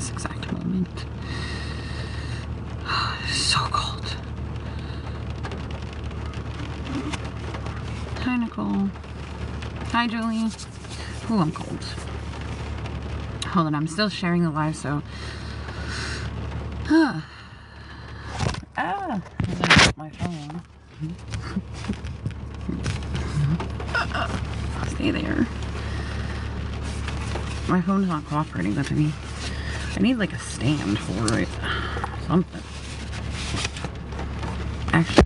this exact moment. It's so cold. Hi, Nicole. Hi, Julie. Oh, I'm cold. Hold on, I'm still sharing the live, so... my phone. Stay there. My phone's not cooperating with me. I need like a stand for it. Something. Actually.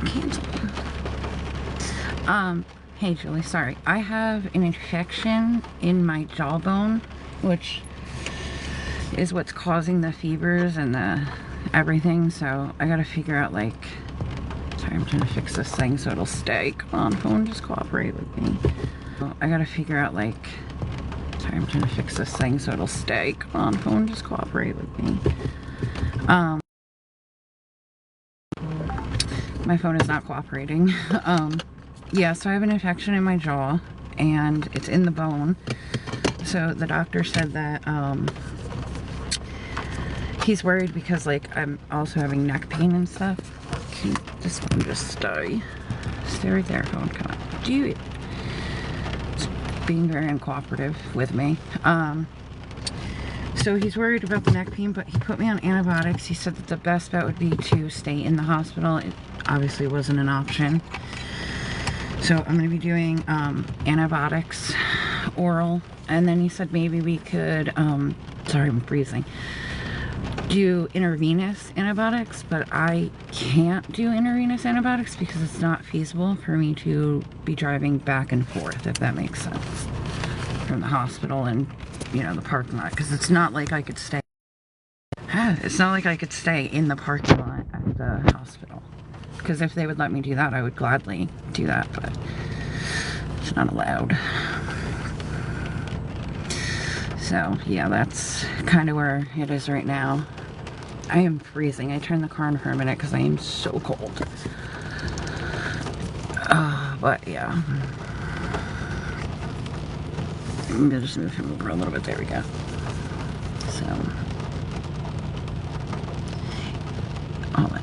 Cancel. Hey Julie, sorry. I have an infection in my jawbone, which is what's causing the fevers and the everything, so I gotta figure out, like, sorry, I'm trying to fix this thing so it'll stay. Come on, phone, just cooperate with me. I gotta figure out, like, sorry, I'm trying to fix this thing so it'll stay. Come on, phone, just cooperate with me. My phone is not cooperating. Yeah, so I have an infection in my jaw, and it's in the bone. So the doctor said that, he's worried because, like, I'm also having neck pain and stuff. Can this one just stay? Stay right there, phone. Come on. It's being very uncooperative with me. So he's worried about the neck pain, but he put me on antibiotics. He said that the best bet would be to stay in the hospital. It obviously wasn't an option. So I'm going to be doing antibiotics, oral, and then he said maybe we could, sorry, I'm freezing, do intravenous antibiotics, but I can't do intravenous antibiotics because it's not feasible for me to be driving back and forth, if that makes sense, from the hospital and, you know, the parking lot, because it's not like I could stay, it's not like I could stay in the parking lot at the hospital, because if they would let me do that, I would gladly do that, but it's not allowed. So, yeah, that's kind of where it is right now. I am freezing. I turned the car on for a minute because I am so cold. But, yeah. I'm going to just move him over a little bit. There we go. So.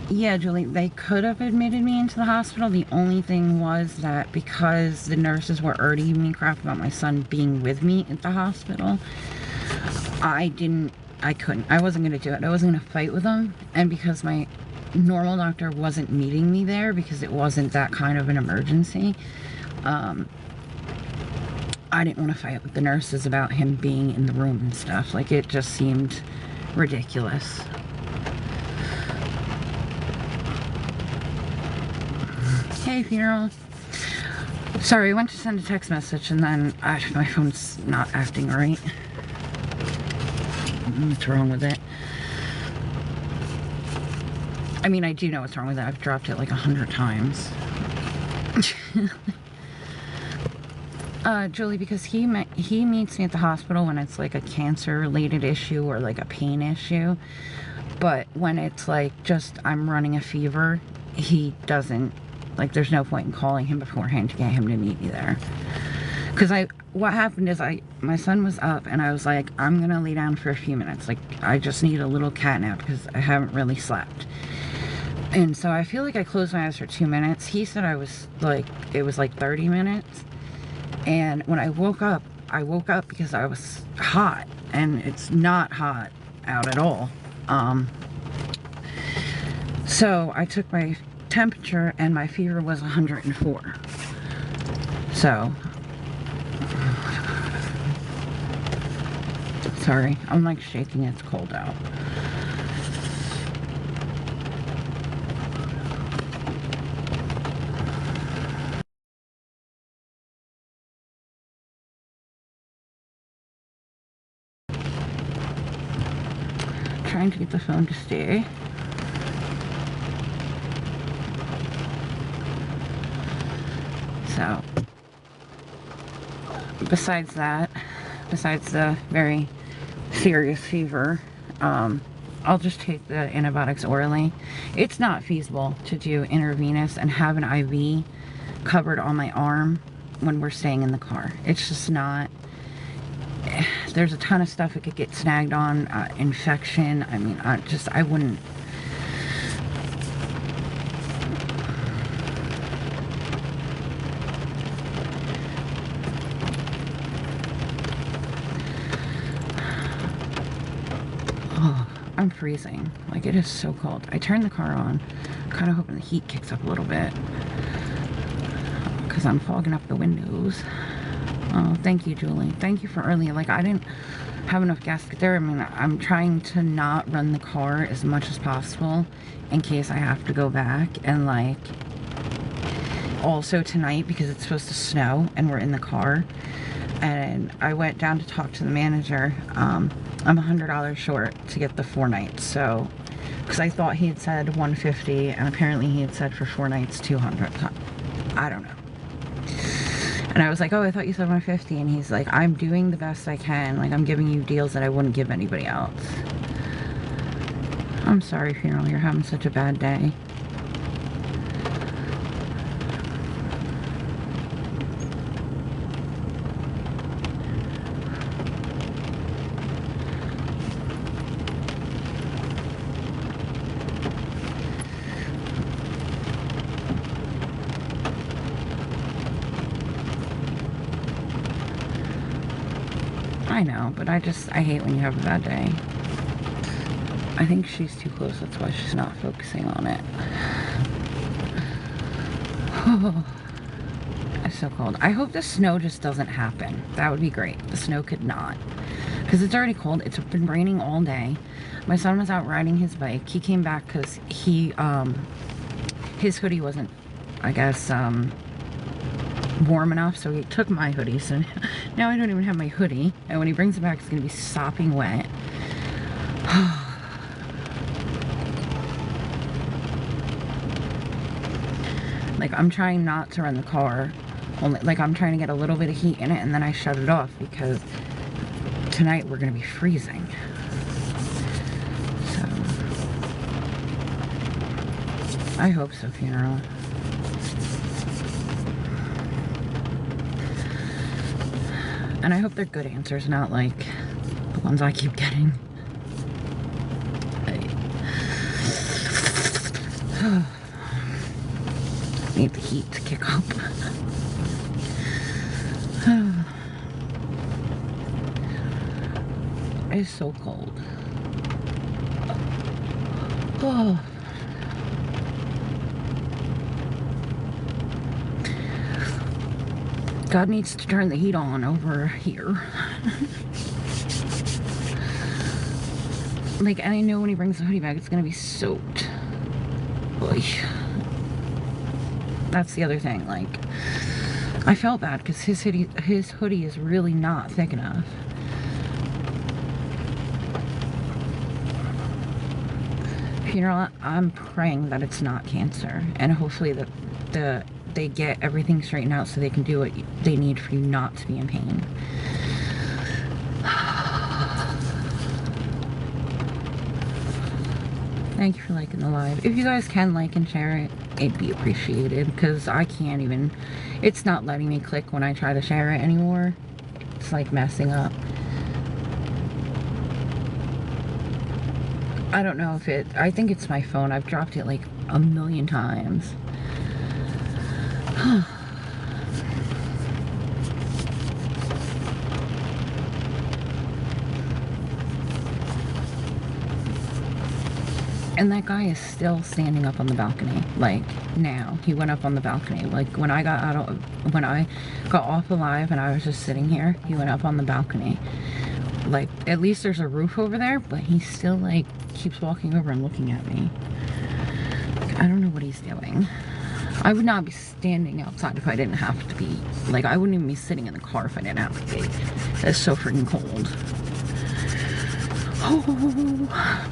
Yeah, Julie, they could have admitted me into the hospital. The only thing was that because the nurses were already giving me crap about my son being with me at the hospital, I wasn't going to do it. I wasn't going to fight with them. And because my normal doctor wasn't meeting me there because it wasn't that kind of an emergency, I didn't want to fight with the nurses about him being in the room and stuff. Like, it just seemed ridiculous. Hey, funeral. Sorry, I went to send a text message and then my phone's not acting right. What's wrong with it? I mean, I do know what's wrong with it. I've dropped it like 100 times. Julie, because he meets me at the hospital when it's like a cancer-related issue or like a pain issue. But when it's like just I'm running a fever, he doesn't, like, there's no point in calling him beforehand to get him to meet me there. Because what happened is my son was up and I was like, I'm gonna lay down for a few minutes. Like, I just need a little cat nap because I haven't really slept. And so I feel like I closed my eyes for 2 minutes. He said it was like 30 minutes. And when I woke up because I was hot, and it's not hot out at all. So I took my temperature and my fever was 104. So, sorry, I'm like shaking, it's cold out. Trying to get the phone to stay. So, besides the very serious fever, I'll just take the antibiotics orally. It's not feasible to do intravenous and have an IV covered on my arm when we're staying in the car. It's just not. There's a ton of stuff it could get snagged on, infection. I mean, I wouldn't. Oh, I'm freezing. Like, it is so cold. I turned the car on, kind of hoping the heat kicks up a little bit, because I'm fogging up the windows. Oh, thank you, Julie. Thank you for early. Like, I didn't have enough gas to get there. I mean, I'm trying to not run the car as much as possible in case I have to go back. And, like, also tonight, because it's supposed to snow and we're in the car, and I went down to talk to the manager. I'm $100 short to get the 4 nights. So, because I thought he had said $150, and apparently he had said for 4 nights $200. I don't know. And I was like, oh, I thought you said $150. And he's like, I'm doing the best I can. Like, I'm giving you deals that I wouldn't give anybody else. I'm sorry, Funeral. You're having such a bad day. I know, but I hate when you have a bad day. I think she's too close, that's why she's not focusing on it. Oh, it's so cold. I hope the snow just doesn't happen. That would be great. The snow could not. Because it's already cold. It's been raining all day. My son was out riding his bike. He came back because his hoodie wasn't, I guess, warm enough, so he took my hoodie. So now I don't even have my hoodie, and when he brings it back, it's gonna be sopping wet. Like, I'm trying not to run the car, only like I'm trying to get a little bit of heat in it, and then I shut it off, because tonight we're gonna be freezing. So I hope so, Funeral. And I hope they're good answers, not like the ones I keep getting. I need the heat to kick up. It's so cold. Oh. God needs to turn the heat on over here. Like, and I know when he brings the hoodie back, it's gonna be soaked. Boy. That's the other thing, like, I felt bad because his hoodie is really not thick enough. Funeral, I'm praying that it's not cancer, and hopefully that they get everything straightened out so they can do what they need for you not to be in pain. Thank you for liking the live. If you guys can like and share it, it'd be appreciated, because I can't even, it's not letting me click when I try to share it anymore. It's like messing up. I don't know if I think it's my phone. I've dropped it like a million times. And that guy is still standing up on the balcony. Like, now he went up on the balcony. Like, when I got off the live and I was just sitting here, he went up on the balcony. Like, at least there's a roof over there, but he still, like, keeps walking over and looking at me. Like, I don't know what he's doing. I would not be standing outside if I didn't have to be. Like, I wouldn't even be sitting in the car if I didn't have to be. It's so freaking cold. Oh.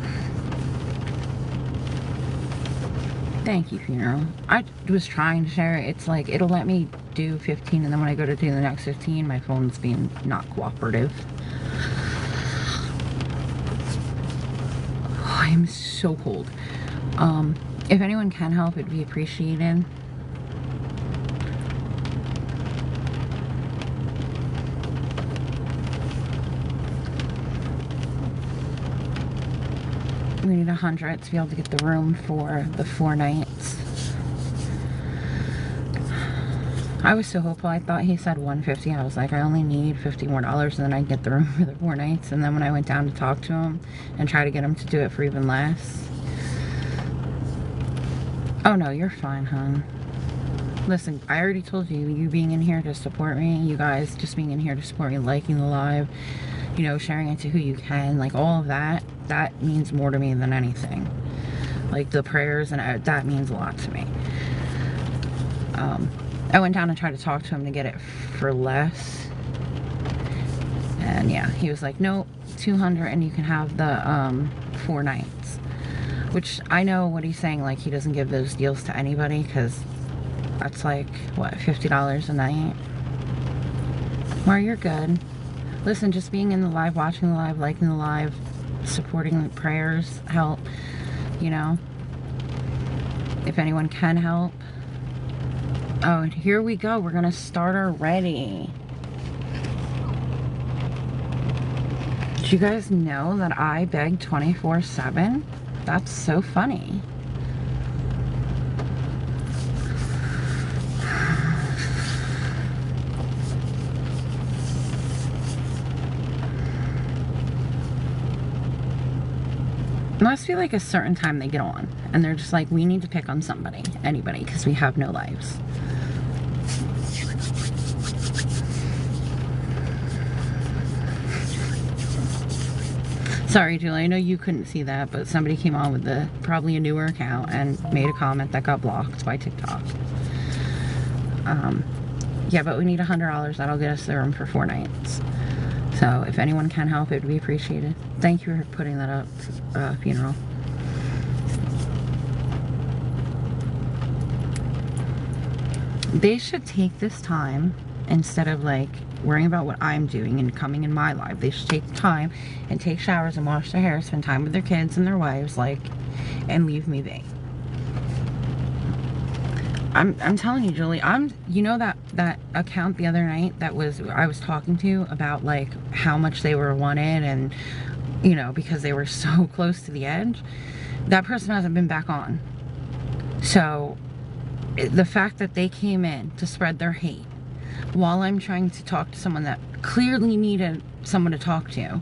Thank you, Funeral. I was trying to share it. It's like, it'll let me do 15, and then when I go to do the next 15, my phone's being not cooperative. Oh, I am so cold. If anyone can help, it'd be appreciated. We need 100 to be able to get the room for the 4 nights. I was so hopeful. I thought he said 150. I was like, I only need $50 more and then I get the room for the 4 nights. And then when I went down to talk to him and try to get him to do it for even less. Oh no, you're fine, hon. Listen, I already told you, you being in here to support me, you guys just being in here to support me, liking the live, you know, sharing it to who you can, like all of that, that means more to me than anything. Like the prayers, and that means a lot to me. I went down and tried to talk to him to get it for less. And yeah, he was like, nope, 200 and you can have the 4 nights. Which I know what he's saying, like he doesn't give those deals to anybody because that's like, what, $50 a night? Well, you're good. Listen, just being in the live, watching the live, liking the live, supporting the prayers help, you know. If anyone can help. Oh, and here we go. We're gonna start already. Did you guys know that I beg 24/7? That's so funny. It must be like a certain time they get on and they're just like, we need to pick on somebody, anybody, because we have no lives. Sorry, Julie, I know you couldn't see that, but somebody came on with probably a newer account and made a comment that got blocked by TikTok. Yeah, but we need $100. That'll get us the room for 4 nights. So if anyone can help, it would be appreciated. Thank you for putting that up, funeral. They should take this time, instead of like worrying about what I'm doing and coming in my life, they should take the time and take showers and wash their hair, spend time with their kids and their wives, like, and leave me be. I'm telling you, Julie, you know that account the other night that I was talking to about like how much they were wanted and, you know, because they were so close to the edge, that person hasn't been back on. So the fact that they came in to spread their hate while I'm trying to talk to someone that clearly needed someone to talk to,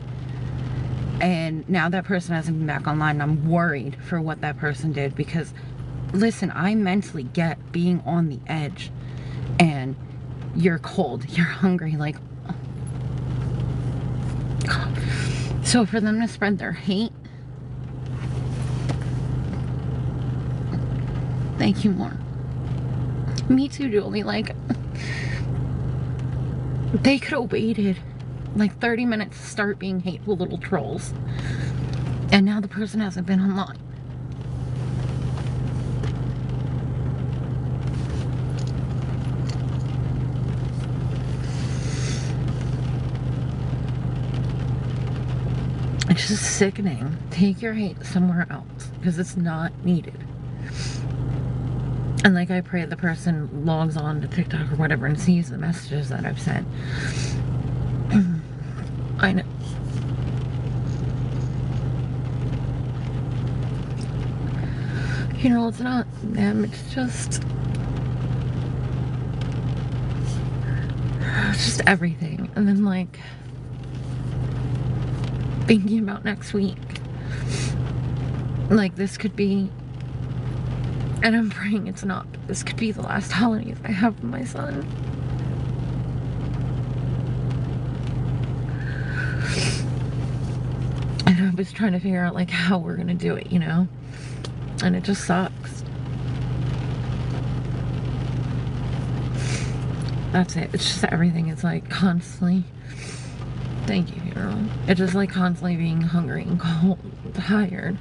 and now that person hasn't been back online, and I'm worried for what that person did, because listen, I mentally get being on the edge and you're cold, you're hungry, like, so for them to spread their hate, thank you more. Me too, Julie, like, they could have waited like 30 minutes to start being hateful little trolls, and now the person hasn't been online. It's just sickening. Take your hate somewhere else, because it's not needed. And like, I pray the person logs on to TikTok or whatever and sees the messages that I've sent. I know. You know, it's not them, it's just everything. And then like, thinking about next week. Like, this could be, and I'm praying it's not, but this could be the last holidays I have with my son. And I was trying to figure out like how we're gonna do it, you know? And it just sucks. That's it. It's just everything. It's like constantly, thank you, girl. It's just like constantly being hungry and cold and tired.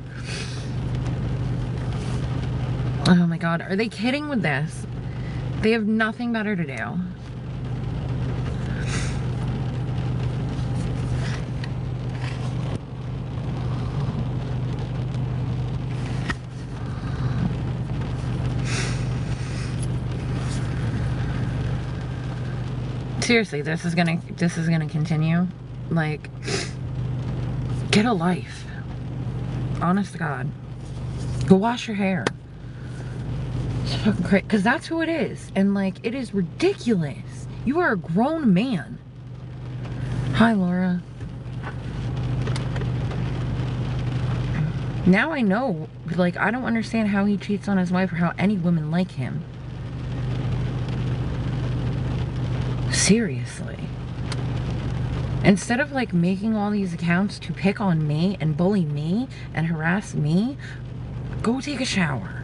Oh my god, are they kidding with this? They have nothing better to do. Seriously, this is gonna continue. Like, get a life. Honest to God. Go wash your hair. It's fucking crazy. Because that's who it is. And like, it is ridiculous. You are a grown man. Hi, Laura. Now I know. Like, I don't understand how he cheats on his wife or how any women like him. Seriously. Instead of like making all these accounts to pick on me and bully me and harass me, go take a shower.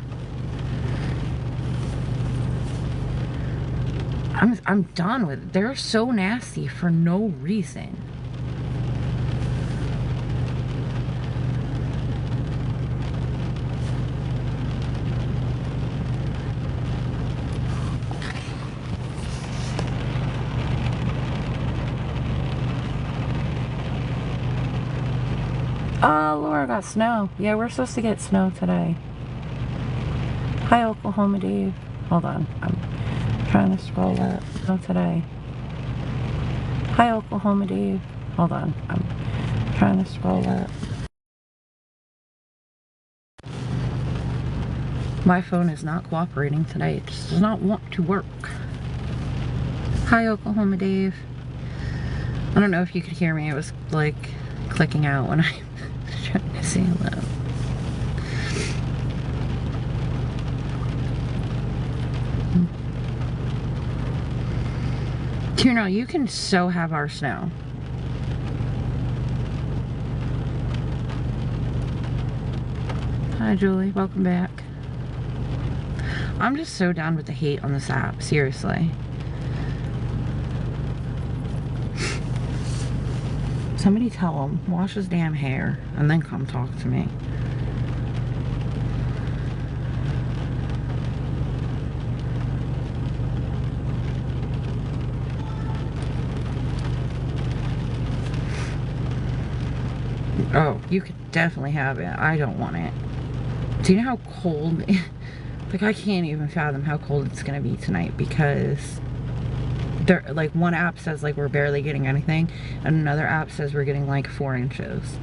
I'm done with it. They're so nasty for no reason. Laura got snow. Yeah, we're supposed to get snow today. Hi, Oklahoma Dave. Hold on. I'm trying to scroll up. Snow today. Hi, Oklahoma Dave. Hold on. I'm trying to scroll up. My phone is not cooperating today. It just does not want to work. Hi, Oklahoma Dave. I don't know if you could hear me. It was like clicking out when I was trying to say hello. Tuna, you can so have our snow. Hi, Julie. Welcome back. I'm just so down with the hate on this app. Seriously. Somebody tell him, wash his damn hair, and then come talk to me. Oh, you could definitely have it. I don't want it. Do you know how cold? Like, I can't even fathom how cold it's gonna be tonight, because there, like, one app says like we're barely getting anything, and another app says we're getting like 4 inches.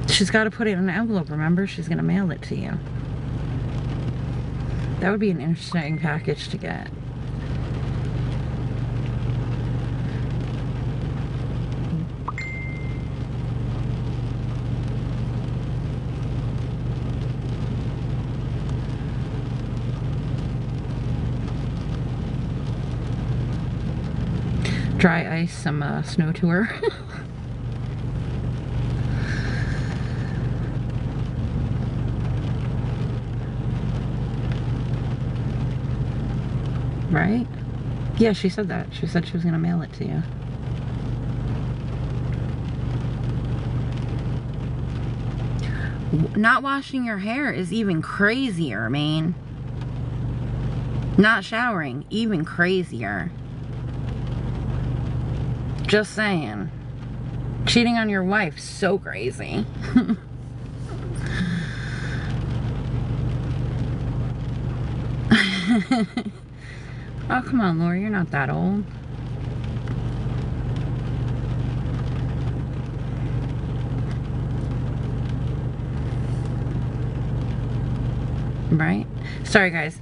She's got to put it in an envelope, remember? She's gonna mail it to you. That would be an interesting package to get. Dry ice some snow tour. Right? Yeah, she said that. She said she was gonna mail it to you. Not washing your hair is even crazier, man. Not showering, even crazier. Just saying. Cheating on your wife, so crazy. Oh, come on, Laura, you're not that old. Right? Sorry, guys.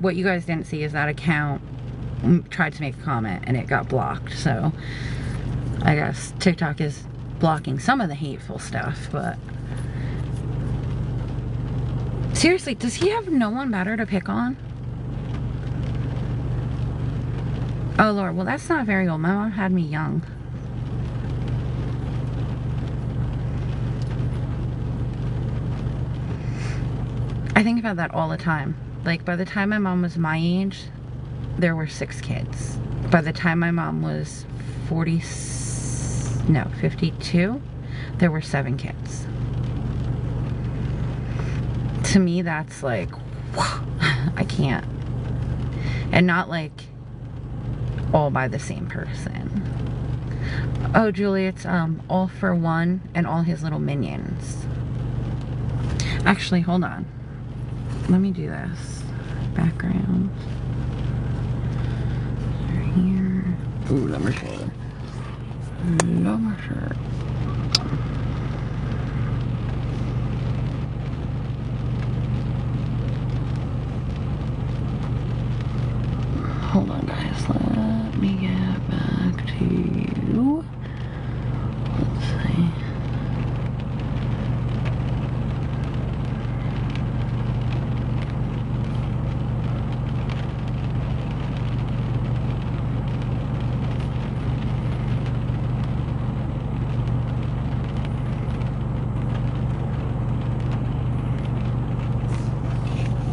What you guys didn't see is that account tried to make a comment and it got blocked, so I guess TikTok is blocking some of the hateful stuff. But seriously, does he have no one better to pick on? Oh Lord, well that's not very old. My mom had me young. I think about that all the time. Like, by the time my mom was my age, there were 6 kids. By the time my mom was 52, there were 7 kids. To me, that's like, I can't. And not like all by the same person. Oh, Julie, it's All for One and all his little minions. Actually, hold on. Let me do this. Background. Here. Ooh, number 4. Love my shirt. Hold on, guys. Let me get back to you. Let's see.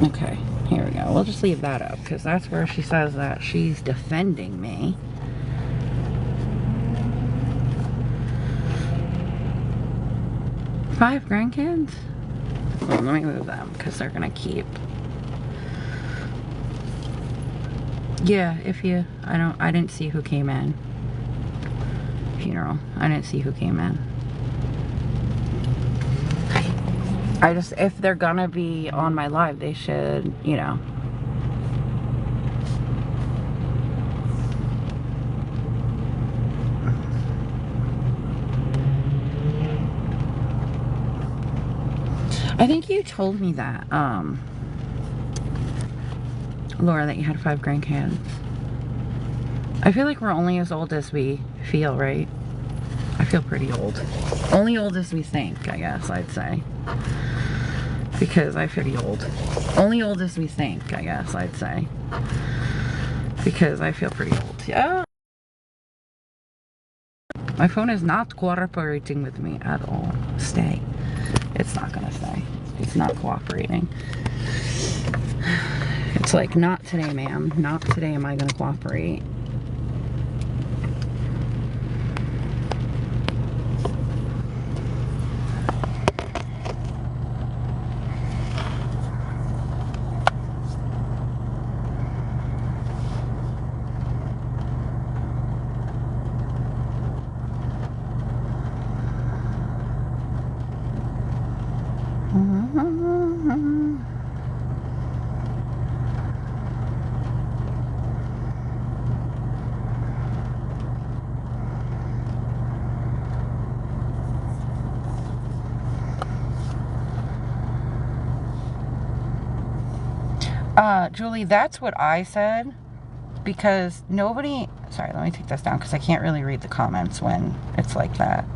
Okay, here we go. We'll just leave that up because that's where she says that she's defending me. Five grandkids? Well, let me move them because they're gonna keep. Yeah, if you, I didn't see who came in. Funeral. I didn't see who came in. I just, if they're gonna be on my live, they should, you know. I think you told me that, Laura, that you had 5 grandkids. I feel like we're only as old as we feel, right? I feel pretty old. Only old as we think, I guess I'd say. Because I feel pretty old. Only old as we think, I guess I'd say. Because I feel pretty old. Yeah. My phone is not cooperating with me at all. Stay. It's not gonna stay. It's not cooperating. It's like, not today, ma'am. Not today am I gonna cooperate. Julie, that's what I said, because nobody, sorry, let me take this down because I can't really read the comments when it's like that.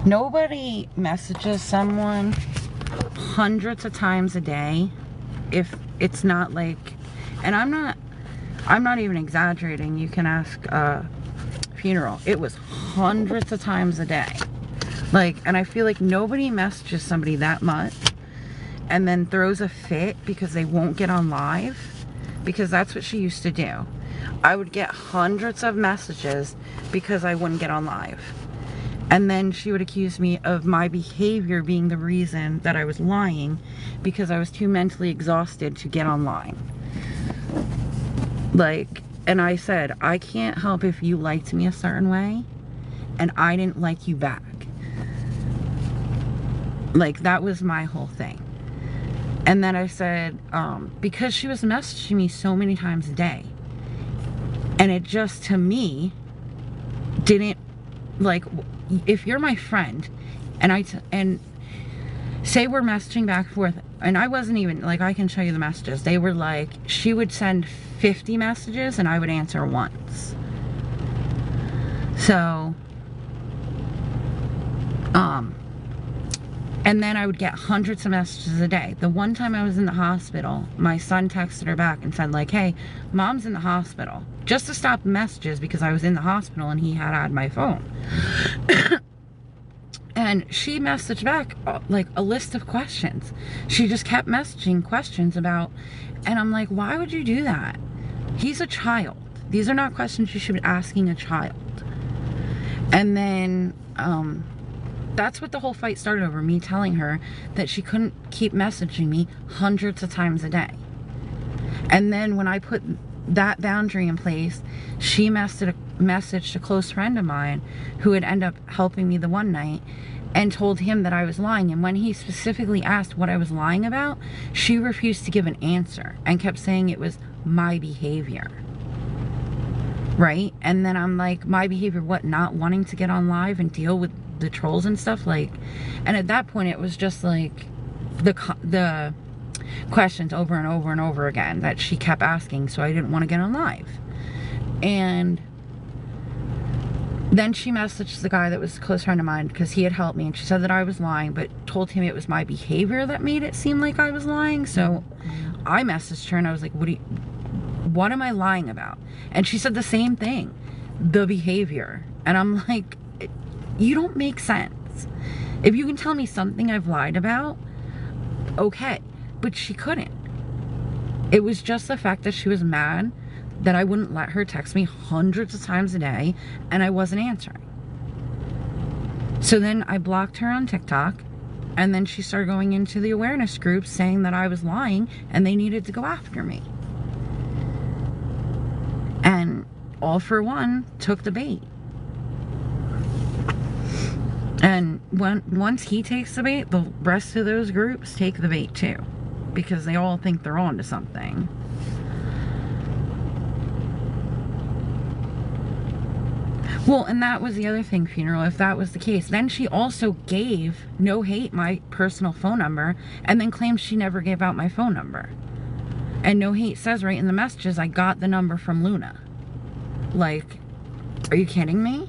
Nobody messages someone hundreds of times a day if it's not like, and I'm not even exaggerating. You can ask Funeral. It was hundreds of times a day. Like, and I feel like nobody messages somebody that much and then throws a fit because they won't get on live, because that's what she used to do. I would get hundreds of messages because I wouldn't get on live. And then she would accuse me of my behavior being the reason that I was lying because I was too mentally exhausted to get online. Like, and I said, I can't help if you liked me a certain way and I didn't like you back. Like, that was my whole thing. And then I said, because she was messaging me so many times a day, and it just, to me, didn't, like, if you're my friend, and say we're messaging back and forth, and I wasn't even, like, I can show you the messages. They were like, she would send 50 messages, and I would answer once. So, and then I would get hundreds of messages a day. The one time I was in the hospital, my son texted her back and said, like, hey, mom's in the hospital. Just to stop messages because I was in the hospital and he had my phone. And she messaged back, like, a list of questions. She just kept messaging questions about, and I'm like, why would you do that? He's a child. These are not questions you should be asking a child. And then, that's what the whole fight started over, me telling her that she couldn't keep messaging me hundreds of times a day. And then when I put that boundary in place, she messaged a close friend of mine who would end up helping me the one night and told him that I was lying. And when he specifically asked what I was lying about, she refused to give an answer and kept saying it was my behavior. right? And then I'm like, my behavior, what, not wanting to get on live and deal with the trolls and stuff, like, and at that point it was just like the questions over and over and over again that she kept asking, so I didn't want to get on live. And then she messaged the guy that was a close friend of mine because he had helped me, and she said that I was lying, but told him it was my behavior that made it seem like I was lying. So I messaged her and I was like, what am I lying about? And she said the same thing, the behavior. And I'm like, you don't make sense. If you can tell me something I've lied about, okay. But she couldn't. It was just the fact that she was mad that I wouldn't let her text me hundreds of times a day and I wasn't answering. So then I blocked her on TikTok, and then she started going into the awareness groups saying that I was lying and they needed to go after me. And All For One took the bait. And once he takes the bait, the rest of those groups take the bait too, because they all think they're on to something. Well, and that was the other thing, Funeral, if that was the case. Then she also gave No Hate my personal phone number and then claims she never gave out my phone number. And No Hate says right in the messages, I got the number from Luna. Like, are you kidding me?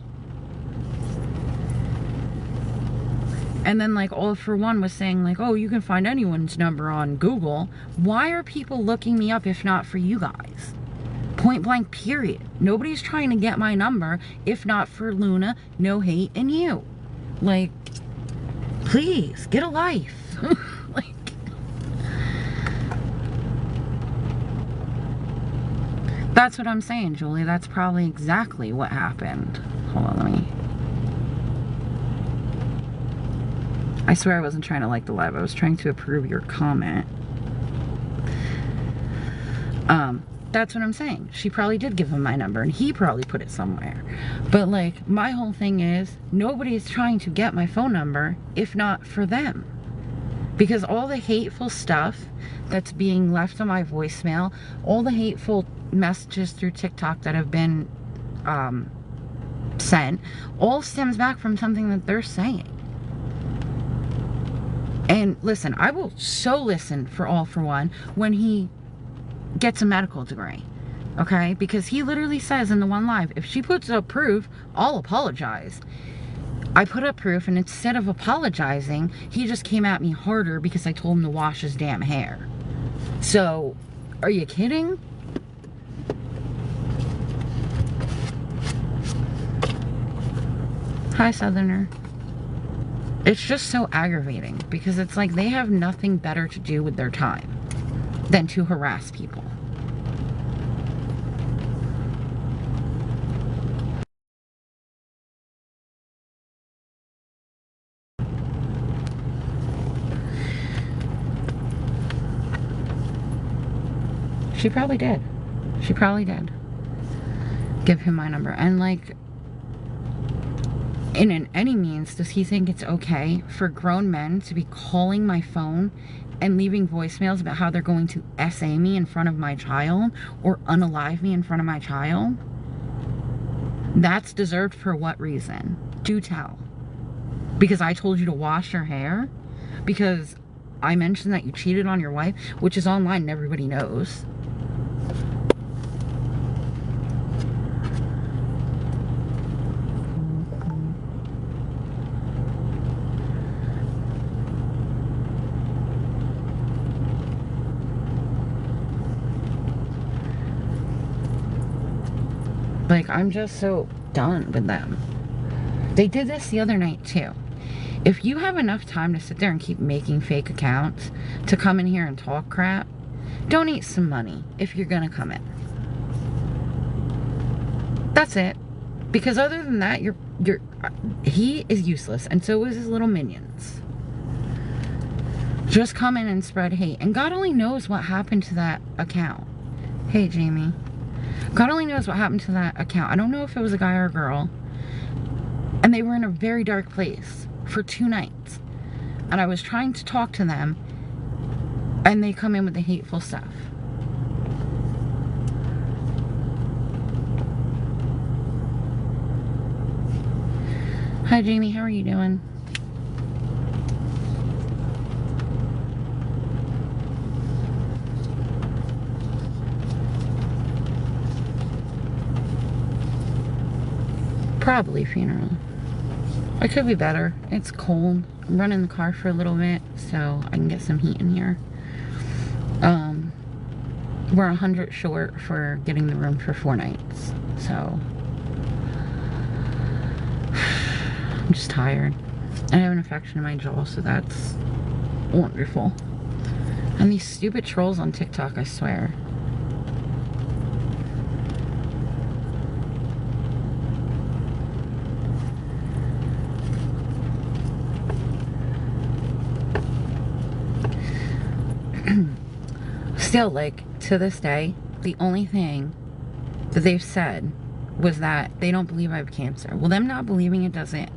And then like All For One was saying like, oh, you can find anyone's number on Google. Why are people looking me up if not for you guys? Point blank, period. Nobody's trying to get my number if not for Luna, No Hate, and you. Like, please, get a life. Like, that's what I'm saying, Julie. That's probably exactly what happened. Hold on, let me... I swear I wasn't trying to like the live. I was trying to approve your comment. That's what I'm saying. She probably did give him my number and he probably put it somewhere. But like, my whole thing is, nobody's trying to get my phone number if not for them. Because all the hateful stuff that's being left on my voicemail, all the hateful messages through TikTok that have been sent, all stems back from something that they're saying. And listen, I will so listen for All For One when he gets a medical degree, okay? Because he literally says in the one live, if she puts up proof, I'll apologize. I put up proof, and instead of apologizing, he just came at me harder because I told him to wash his damn hair. So, are you kidding? Hi, Southerner. It's just so aggravating because it's like they have nothing better to do with their time than to harass people. She probably did. She probably did give him my number. And like, in any means, does he think it's okay for grown men to be calling my phone and leaving voicemails about how they're going to SA me in front of my child or unalive me in front of my child? That's deserved for what reason? Do tell. Because I told you to wash your hair? Because I mentioned that you cheated on your wife, which is online and everybody knows. Like, I'm just so done with them. They did this the other night too. If you have enough time to sit there and keep making fake accounts to come in here and talk crap, donate some money if you're gonna come in. That's it. Because other than that, he is useless, and so is his little minions. Just come in and spread hate. And God only knows what happened to that account. Hey, Jamie. God only knows what happened to that account. I don't know if it was a guy or a girl. And they were in a very dark place for 2 nights. And I was trying to talk to them, and they come in with the hateful stuff. Hi, Jamie. How are you doing? Probably funeral. I could be better. It's cold. I'm running the car for a little bit so I can get some heat in here. We're 100 short for getting the room for 4 nights. So I'm just tired. I have an infection in my jaw, so that's wonderful. And these stupid trolls on TikTok, I swear. Still, like, to this day, the only thing that they've said was that they don't believe I have cancer. Well, them not believing it doesn't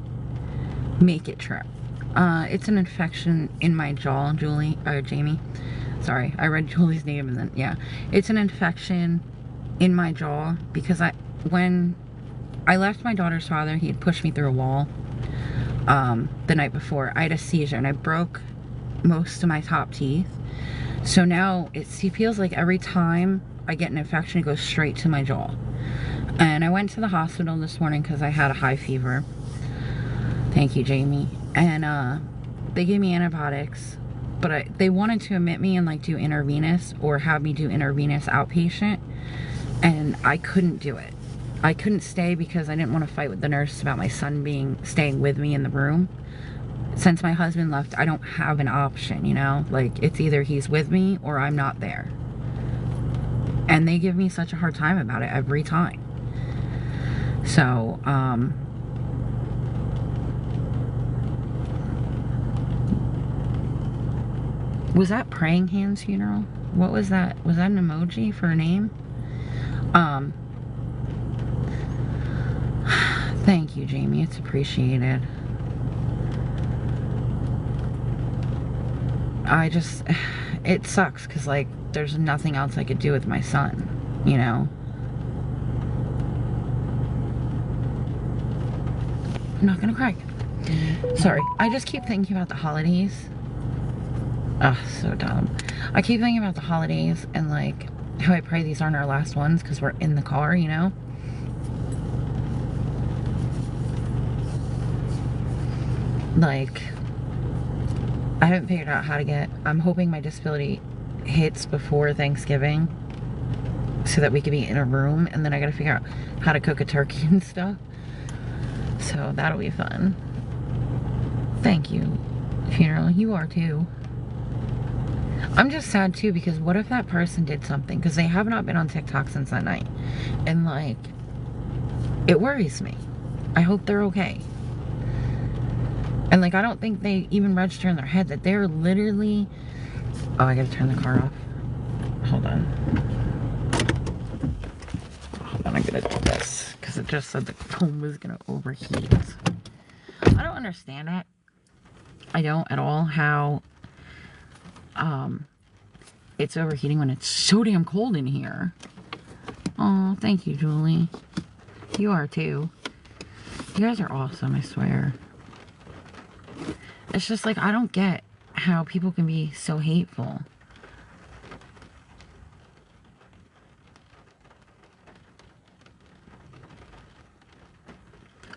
make it true. It's an infection in my jaw, Jamie. Sorry, I read Julie's name and then, yeah. It's an infection in my jaw because when I left my daughter's father, he had pushed me through a wall the night before. I had a seizure and I broke most of my top teeth. So now it feels like every time I get an infection, it goes straight to my jaw. And I went to the hospital this morning because I had a high fever. Thank you, Jamie. And they gave me antibiotics, but they wanted to admit me and like do intravenous or have me do intravenous outpatient, and I couldn't do it. I couldn't stay because I didn't want to fight with the nurse about my son staying with me in the room. Since my husband left, I don't have an option, you know? Like, it's either he's with me or I'm not there. And they give me such a hard time about it every time. So, was that Praying Hands funeral? What was that? Was that an emoji for a name? Thank you, Jamie. It's appreciated. It sucks because, like, there's nothing else I could do with my son, you know? I'm not gonna cry. Sorry. I just keep thinking about the holidays. Ugh, so dumb. I keep thinking about the holidays and, like, how I pray these aren't our last ones because we're in the car, you know? Like, I haven't figured out how to I'm hoping my disability hits before Thanksgiving so that we could be in a room, and then I gotta figure out how to cook a turkey and stuff. So that'll be fun. Thank you, funeral. You are too. I'm just sad too because what if that person did something? Because they have not been on TikTok since that night. And like, it worries me. I hope they're okay. And like, I don't think they even register in their head that they're literally... Oh, I gotta turn the car off. Hold on. Hold on, I'm gonna do this. Because it just said the phone was gonna overheat. I don't understand it. I don't at all how it's overheating when it's so damn cold in here. Oh, thank you, Julie. You are too. You guys are awesome, I swear. It's just like, I don't get how people can be so hateful.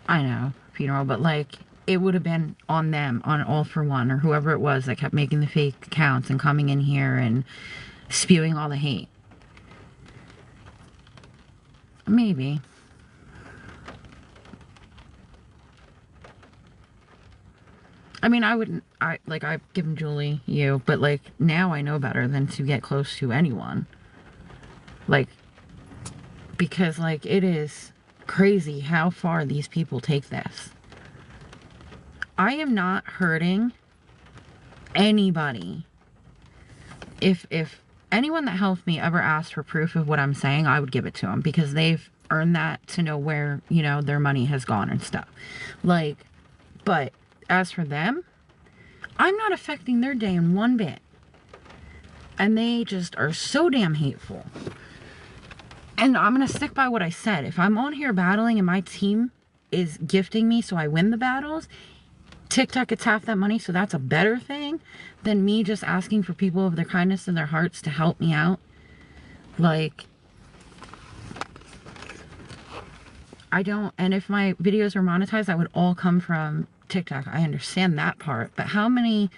I know, funeral, but like, it would have been on them, on All For One, or whoever it was that kept making the fake accounts and coming in here and spewing all the hate. Maybe. I mean, I've given Julie you, but like, now I know better than to get close to anyone. Like, because like, it is crazy how far these people take this. I am not hurting anybody. If anyone that helped me ever asked for proof of what I'm saying, I would give it to them because they've earned that to know where, you know, their money has gone and stuff. Like, but as for them, I'm not affecting their day in one bit. And they just are so damn hateful. And I'm going to stick by what I said. If I'm on here battling and my team is gifting me so I win the battles, TikTok gets half that money, so that's a better thing than me just asking for people of their kindness and their hearts to help me out. Like, I don't, and if my videos were monetized, that would all come from TikTok. I understand that part, but how many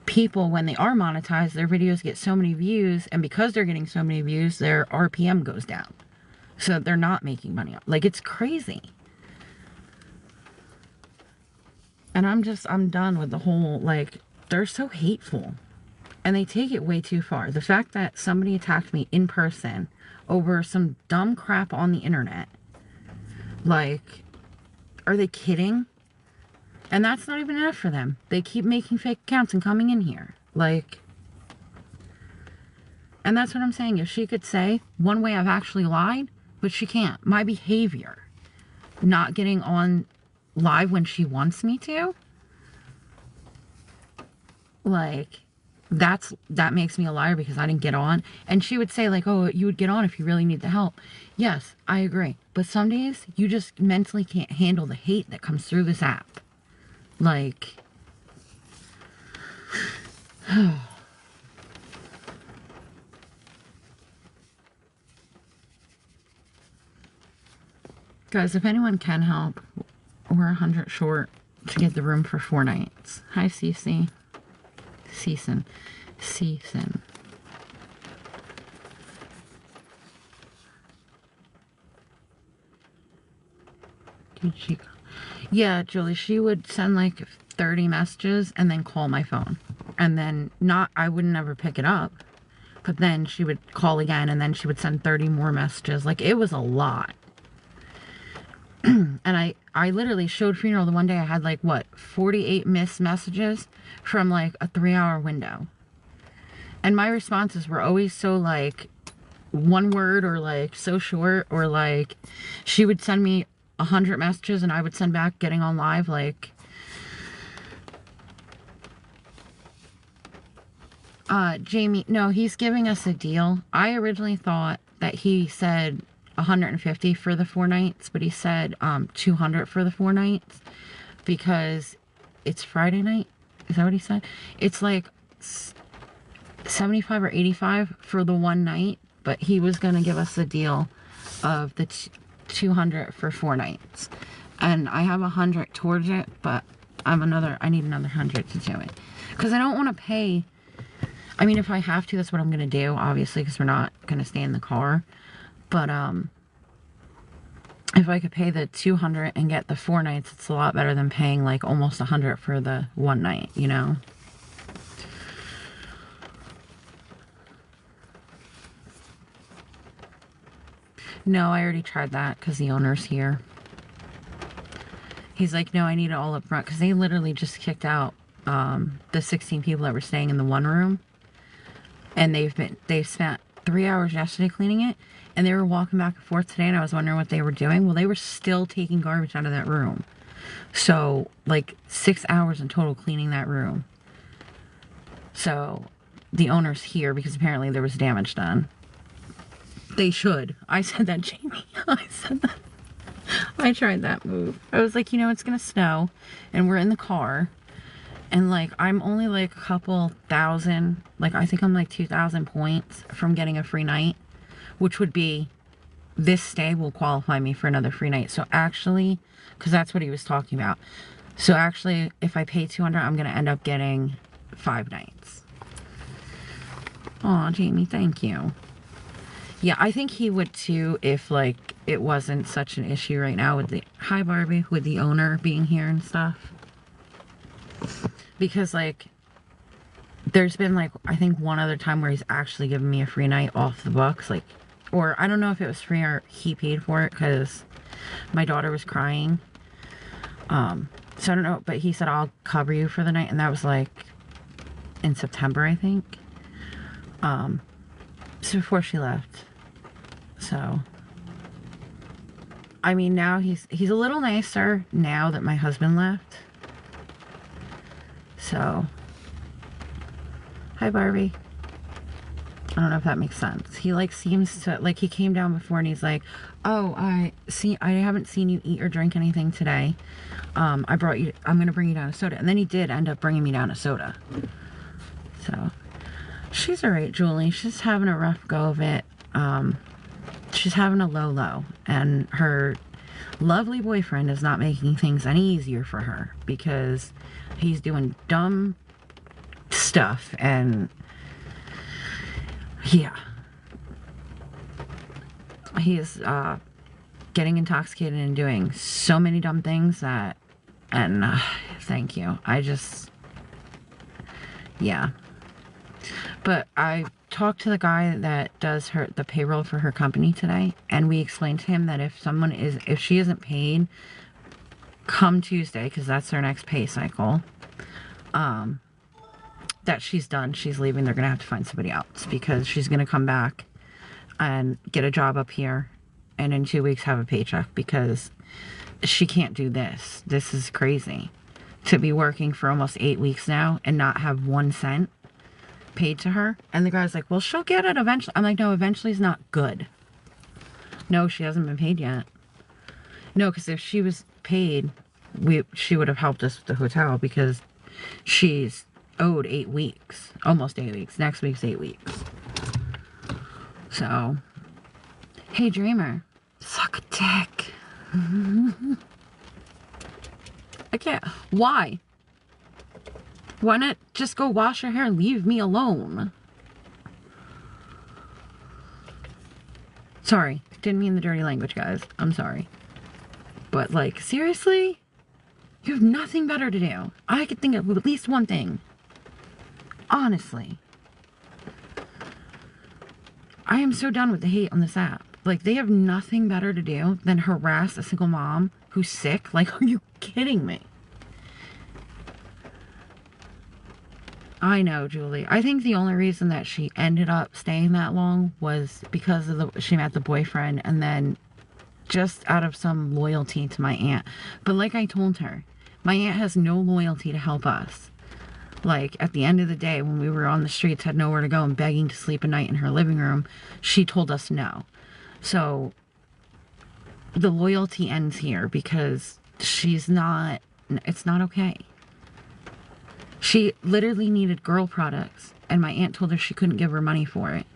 people, when they are monetized, their videos get so many views, and because they're getting so many views, their RPM goes down, so they're not making money. Like, it's crazy. And I'm done with the whole, like, they're so hateful. And they take it way too far. The fact that somebody attacked me in person over some dumb crap on the internet. Like, are they kidding? And that's not even enough for them. They keep making fake accounts and coming in here. Like, and that's what I'm saying. If she could say one way I've actually lied, but she can't. My behavior, not getting on live when she wants me to, like, that makes me a liar because I didn't get on. And she would say, like, oh, you would get on if you really need the help. Yes, I agree. But some days you just mentally can't handle the hate that comes through this app. Like, guys, if anyone can help, we're 100 short to get the room for 4 nights. Hi, Cece. Season. Did she? Yeah, Julie, she would send like 30 messages and then call my phone. And then I would never pick it up. But then she would call again and then she would send 30 more messages. Like, it was a lot. And I literally showed Funeral the one day I had like, what, 48 missed messages from like a 3-hour window. And my responses were always so like one word or like so short, or like she would send me 100 messages and I would send back getting on live like, Jamie, no, he's giving us a deal. I originally thought that he said 150 for the 4 nights, but he said 200 for the 4 nights because it's Friday night. Is that what he said? It's like 75 or 85 for the 1 night, but he was gonna give us a deal of the 200 for 4 nights. And I have 100 towards it, but I need another 100 to do it because I don't want to pay. I mean, if I have to, that's what I'm gonna do, obviously, because we're not gonna stay in the car. But if I could pay the 200 and get the 4 nights, it's a lot better than paying like almost 100 for the 1 night, you know? No, I already tried that because the owner's here. He's like, no, I need it all up front, because they literally just kicked out the 16 people that were staying in the 1 room. And they've spent 3 hours yesterday cleaning it. And they were walking back and forth today, and I was wondering what they were doing. Well, they were still taking garbage out of that room. So, like, 6 hours in total cleaning that room. So, the owner's here because apparently there was damage done. They should. I said that, Jamie. I said that. I tried that move. I was like, you know, it's gonna snow, and we're in the car. And, like, I'm only, like, a couple thousand. Like, I think I'm, like, 2,000 points from getting a free night. Which would be, this stay will qualify me for another free night. So actually, because that's what he was talking about. So actually, if I pay 200, I'm going to end up getting 5 nights. Aw, Jamie, thank you. Yeah, I think he would too if, like, it wasn't such an issue right now with the, hi Barbie, with the owner being here and stuff. Because, like, there's been, like, I think 1 other time where he's actually given me a free night off the books, like, or I don't know if it was free or he paid for it because my daughter was crying. So I don't know, but he said, I'll cover you for the night, and that was, like, in September, I think. So before she left. So, I mean, now he's a little nicer now that my husband left. So, hi Barbie. I don't know if that makes sense. He like seems to, like, he came down before and he's like, oh, I haven't seen you eat or drink anything today. I'm gonna bring you down a soda. And then he did end up bringing me down a soda. So she's all right, Julie. She's having a rough go of it. She's having a low, and her lovely boyfriend is not making things any easier for her because he's doing dumb stuff, and yeah, he is getting intoxicated and doing so many dumb things that, and thank you. Yeah. But I talked to the guy that does the payroll for her company today, and we explained to him that if she isn't paid come Tuesday, because that's their next pay cycle, that she's done, she's leaving, they're gonna have to find somebody else, because she's gonna come back and get a job up here and in 2 weeks have a paycheck, because she can't do this. This is crazy to be working for almost 8 weeks now and not have 1 cent paid to her. And the guy's like, well, she'll get it eventually. I'm like, no, eventually is not good. No, she hasn't been paid yet. No, because if she was paid, she would have helped us with the hotel, because she's owed 8 weeks, almost 8 weeks. Next week's 8 weeks. So, hey, Dreamer, suck a dick. I can't. Why? Why not just go wash your hair and leave me alone? Sorry, didn't mean the dirty language, guys. I'm sorry. But, like, seriously? You have nothing better to do. I could think of at least one thing. Honestly. I am so done with the hate on this app. Like, they have nothing better to do than harass a single mom who's sick. Like, are you kidding me? I know, Julie. I think the only reason that she ended up staying that long was because of she met the boyfriend, and then just out of some loyalty to my aunt. But like I told her, my aunt has no loyalty to help us. Like, at the end of the day, when we were on the streets, had nowhere to go, and begging to sleep a night in her living room, she told us no. So the loyalty ends here, because it's not okay. She literally needed girl products, and my aunt told her she couldn't give her money for it.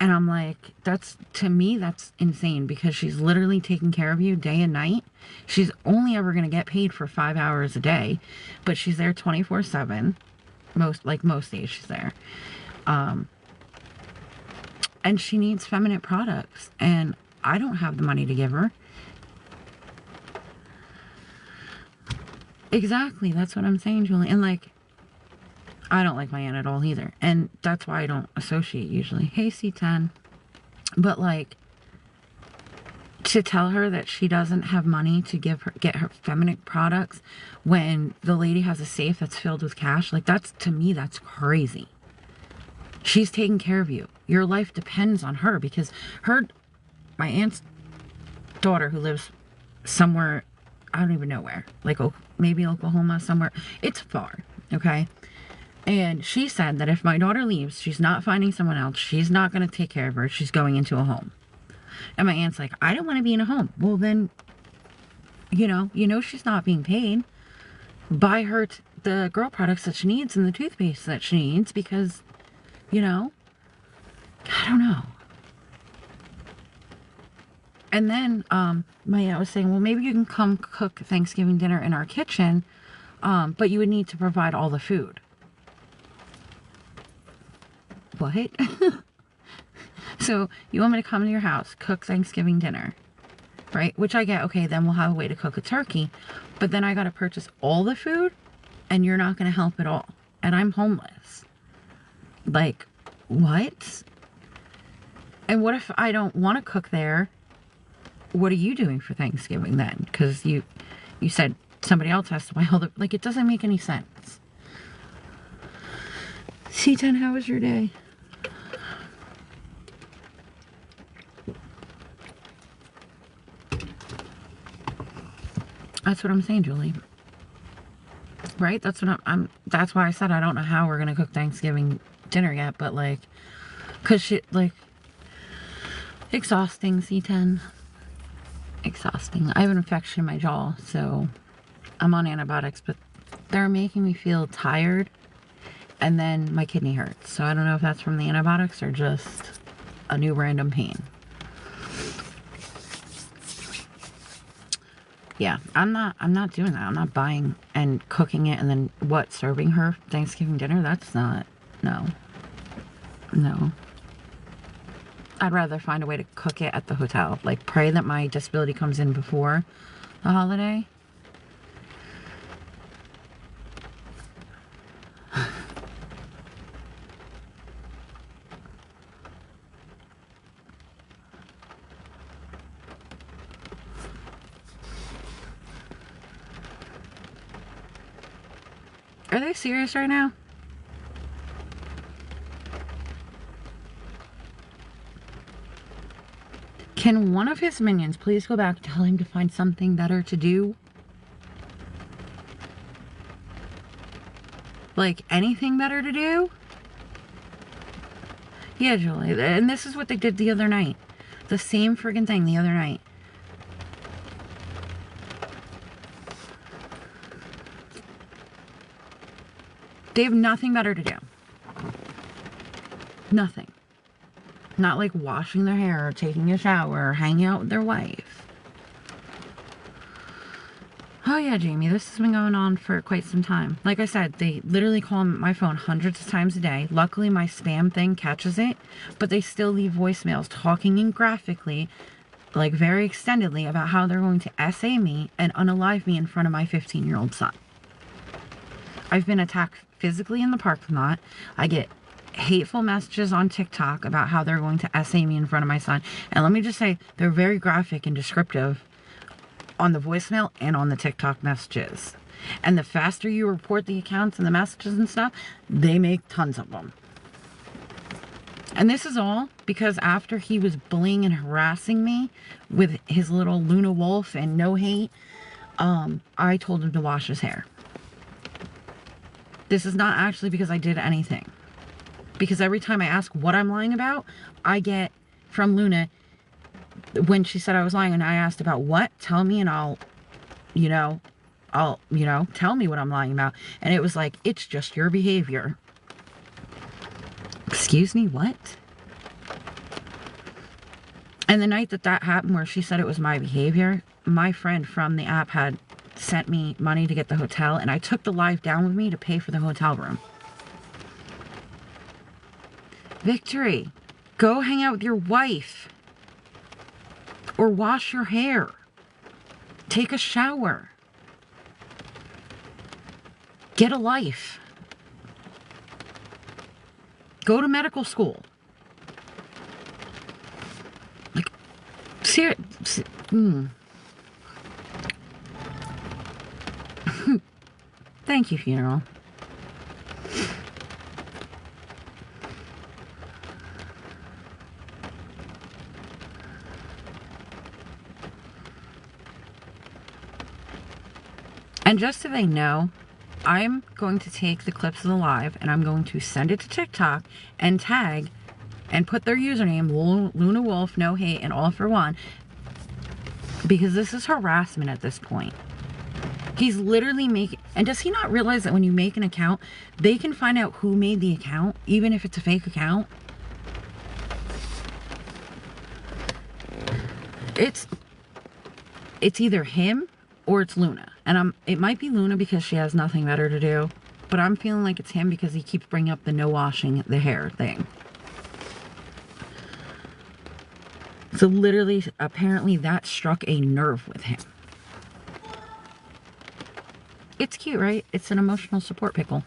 And I'm like, to me, that's insane, because she's literally taking care of you day and night. She's only ever going to get paid for 5 hours a day, but she's there 24/7. Most days she's there. And she needs feminine products, and I don't have the money to give her. Exactly, that's what I'm saying, Julie. And, like, I don't like my aunt at all either. And that's why I don't associate usually. Hey, C10. But, like, to tell her that she doesn't have money to get her feminine products when the lady has a safe that's filled with cash, like, to me, that's crazy. She's taking care of you. Your life depends on her, because my aunt's daughter, who lives somewhere, I don't even know where, like, maybe Oklahoma, somewhere. It's far, okay? And she said that if my daughter leaves, she's not finding someone else. She's not going to take care of her. She's going into a home. And my aunt's like, I don't want to be in a home. Well, then, you know she's not being paid. Buy her the girl products that she needs and the toothpaste that she needs, because, I don't know. And then my aunt was saying, well, maybe you can come cook Thanksgiving dinner in our kitchen, but you would need to provide all the food. What? So you want me to come to your house, cook Thanksgiving dinner, right? Which I get, okay, then we'll have a way to cook a turkey. But then I got to purchase all the food, and you're not going to help at all. And I'm homeless. Like, what? And what if I don't want to cook there? What are you doing for Thanksgiving then? Because you said somebody else has to buy all the... Like, it doesn't make any sense. C10, how was your day? That's what I'm saying, Julie. Right? That's what that's why I said I don't know how we're going to cook Thanksgiving dinner yet, but like, cause she, like, exhausting, C10. Exhausting. I have an infection in my jaw, so I'm on antibiotics, but they're making me feel tired, and then my kidney hurts. So I don't know if that's from the antibiotics or just a new random pain. Yeah, I'm not doing that. I'm not buying and cooking it and then serving her Thanksgiving dinner. That's not, no. I'd rather find a way to cook it at the hotel. Like, pray that my disability comes in before the holiday. Are they serious right now? Can one of his minions please go back and tell him to find something better to do? Like, anything better to do? Yeah, Julie. And this is what they did the other night. The same friggin' thing the other night. They have nothing better to do. Nothing. Not like washing their hair or taking a shower or hanging out with their wife. Oh yeah, Jamie, this has been going on for quite some time. Like I said, they literally call my phone hundreds of times a day. Luckily, my spam thing catches it, but they still leave voicemails talking in graphically, like very extendedly, about how they're going to SA me and unalive me in front of my 15-year-old son. I've been attacked physically in the parking lot. I get hateful messages on TikTok about how they're going to SA me in front of my son. And let me just say, they're very graphic and descriptive on the voicemail and on the TikTok messages. And the faster you report the accounts and the messages and stuff, they make tons of them. And this is all because after he was bullying and harassing me with his little Luna Wolf and no hate, I told him to wash his hair. This is not actually because I did anything. Because every time I ask what I'm lying about, I get from Luna, when she said I was lying and I asked about what, tell me and I'll tell me what I'm lying about. And it was like, it's just your behavior. Excuse me, what? And the night that happened where she said it was my behavior, my friend from the app had sent me money to get the hotel, and I took the live down with me to pay for the hotel room. Victory, go hang out with your wife. Or wash your hair. Take a shower. Get a life. Go to medical school. Like, seriously. Thank you, funeral. And just so they know, I'm going to take the clips of the live and I'm going to send it to TikTok and tag and put their username, Luna Wolf, no hate, and all for one, because this is harassment at this point. He's literally making, and does he not realize that when you make an account, they can find out who made the account, even if it's a fake account? It's either him or it's Luna. And it might be Luna because she has nothing better to do, but I'm feeling like it's him because he keeps bringing up the no washing the hair thing. So literally, apparently that struck a nerve with him. It's cute, right? It's an emotional support pickle.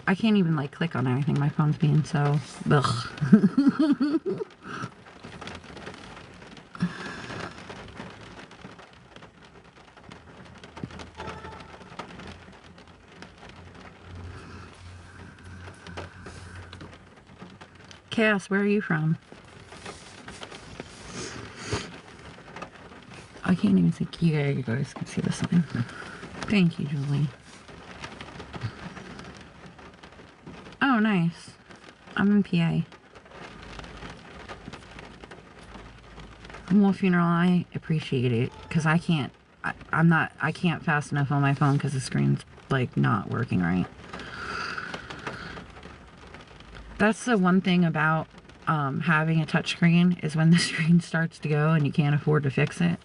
I can't even like click on anything. My phone's being so ugh. Cass, where are you from? I can't even see. Yeah, you guys can see the sign. Thank you, Julie. Oh, nice. I'm in PA. Well, funeral, I appreciate it, because I can't, I can't fast enough on my phone because the screen's, like, not working right. That's the one thing about having a touchscreen, is when the screen starts to go and you can't afford to fix it.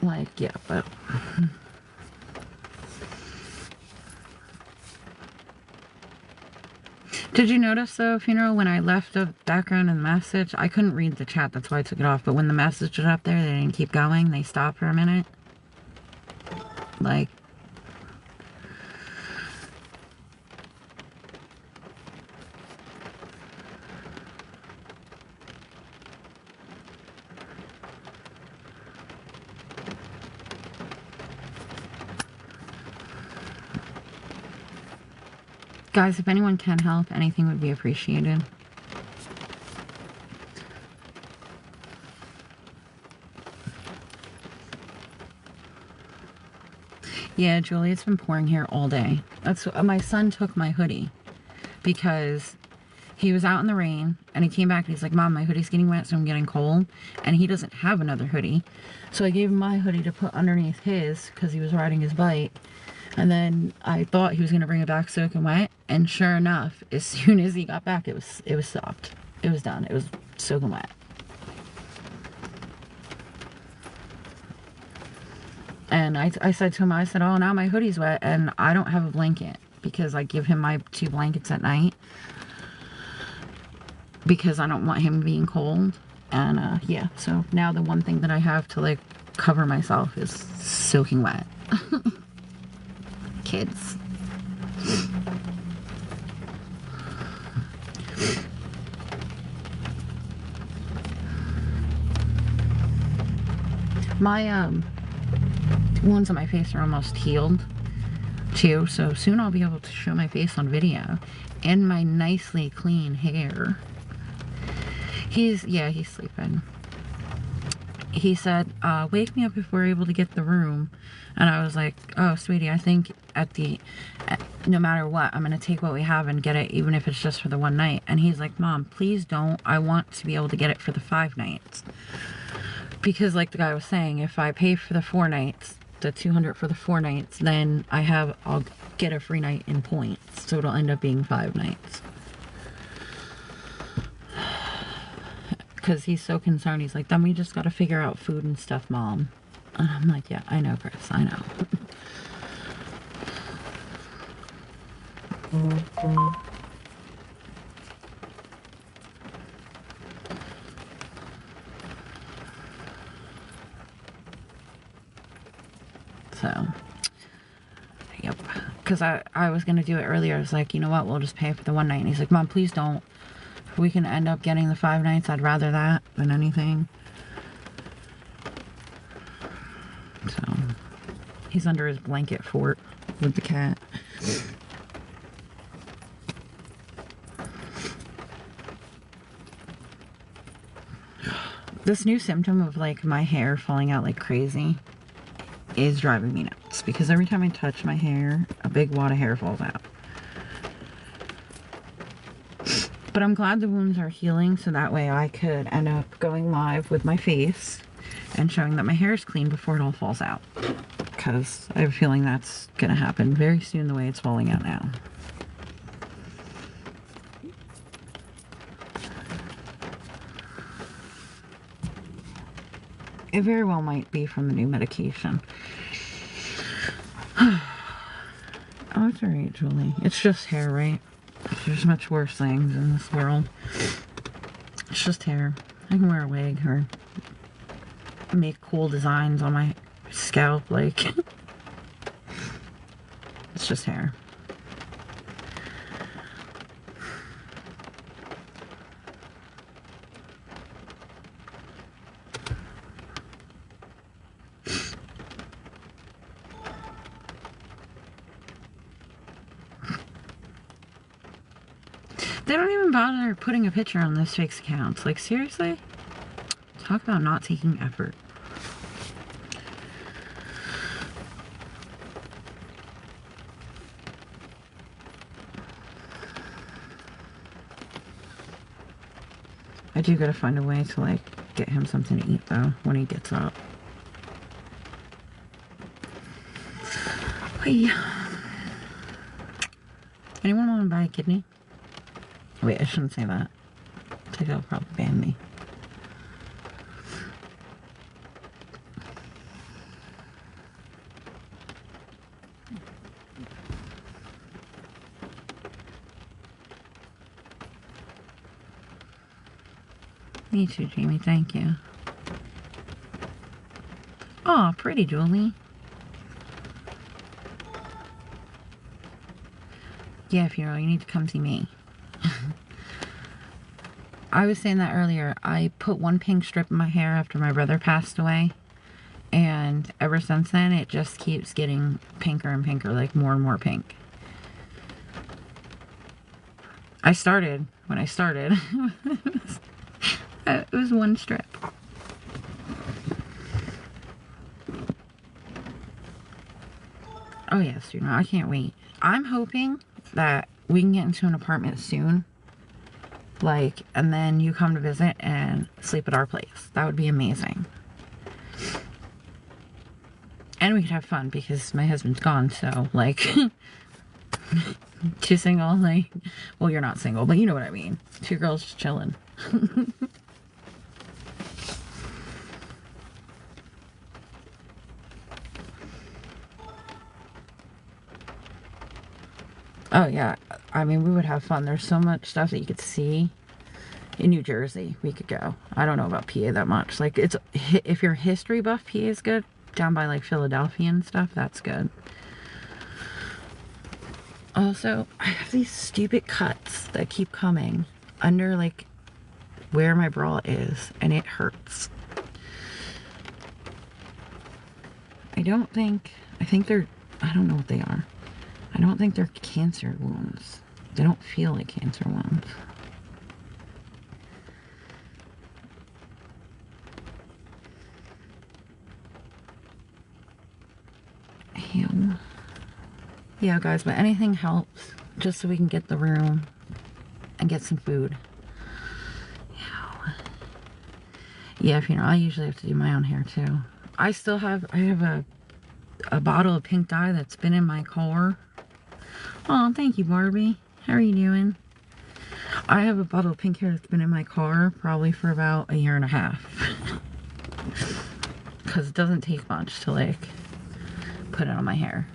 Like, yeah, but... Did you notice, though, funeral, when I left the background and the message, I couldn't read the chat, that's why I took it off, but when the message was up there, they didn't keep going, they stopped for a minute. Like... Guys, if anyone can help, anything would be appreciated. Yeah, Julie, it's been pouring here all day. That's my son took my hoodie because he was out in the rain and he came back and he's like, Mom, my hoodie's getting wet, so I'm getting cold. And he doesn't have another hoodie. So I gave him my hoodie to put underneath his because he was riding his bike. And then I thought he was going to bring it back soaking wet. And sure enough, as soon as he got back, it was stopped. It was done. It was soaking wet. And I said to him, I said, oh, now my hoodie's wet and I don't have a blanket because I give him my 2 blankets at night because I don't want him being cold. And yeah, so now the one thing that I have to like cover myself is soaking wet. Kids. My wounds on my face are almost healed too, so soon I'll be able to show my face on video and my nicely clean hair. He's sleeping. He said, wake me up if we're able to get the room. And I was like, oh, sweetie, I think no matter what, I'm going to take what we have and get it, even if it's just for the one night. And he's like, Mom, please don't. I want to be able to get it for the 5 nights. Because like the guy was saying, if I pay for the 4 nights, the $200 for the 4 nights, then I'll get a free night in points. So it'll end up being 5 nights. Because he's so concerned. He's like, then we just got to figure out food and stuff, Mom. And I'm like, yeah, I know, Chris, I know. So, yep. Because I was going to do it earlier. I was like, you know what, we'll just pay for the 1 night. And he's like, Mom, please don't. If we can end up getting the 5 nights, I'd rather that than anything. So, he's under his blanket fort with the cat. This new symptom of like my hair falling out like crazy is driving me nuts. Because every time I touch my hair, a big wad of hair falls out. But I'm glad the wounds are healing, so that way I could end up going live with my face and showing that my hair is clean before it all falls out. Because I have a feeling that's going to happen very soon the way it's falling out now. It very well might be from the new medication. Oh, it's alright, Julie. It's just hair, right? There's much worse things in this world. It's just hair. I can wear a wig or make cool designs on my scalp, like, it's just hair. They don't even bother putting a picture on those fake accounts. Like, seriously? Talk about not taking effort. I do gotta find a way to, like, get him something to eat, though, when he gets up. Hey. Anyone want to buy a kidney? Wait, I shouldn't say that. TikTok will probably ban me. Me too, Jamie. Thank you. Oh, pretty, Julie. Yeah, Furo, you need to come see me. I was saying that earlier. I put one pink strip in my hair after my brother passed away. And ever since then, it just keeps getting pinker and pinker, like more and more pink. I started, when I started, it was one strip. Oh yes, dude, no, I can't wait. I'm hoping that we can get into an apartment soon. Like, and then you come to visit and sleep at our place. That would be amazing. And we could have fun because my husband's gone, so, like, two single, like, well, you're not single, but you know what I mean. Two girls just chilling. Oh, yeah. I mean, we would have fun. There's so much stuff that you could see. In New Jersey, we could go. I don't know about PA that much. Like, it's, if you're history buff, PA is good. Down by, like, Philadelphia and stuff, that's good. Also, I have these stupid cuts that keep coming under, like, where my bra is, and it hurts. I think they're, I don't know what they are. I don't think they're cancer wounds. They don't feel like cancer wounds. Ew. Yeah, guys, but anything helps just so we can get the room and get some food. Ew. Yeah, if you know, I usually have to do my own hair too. I have a bottle of pink dye that's been in my car. Oh, thank you, Barbie. How are you doing? I have a bottle of pink hair that's been in my car probably for about 1.5 years. Because it doesn't take much to, like, put it on my hair.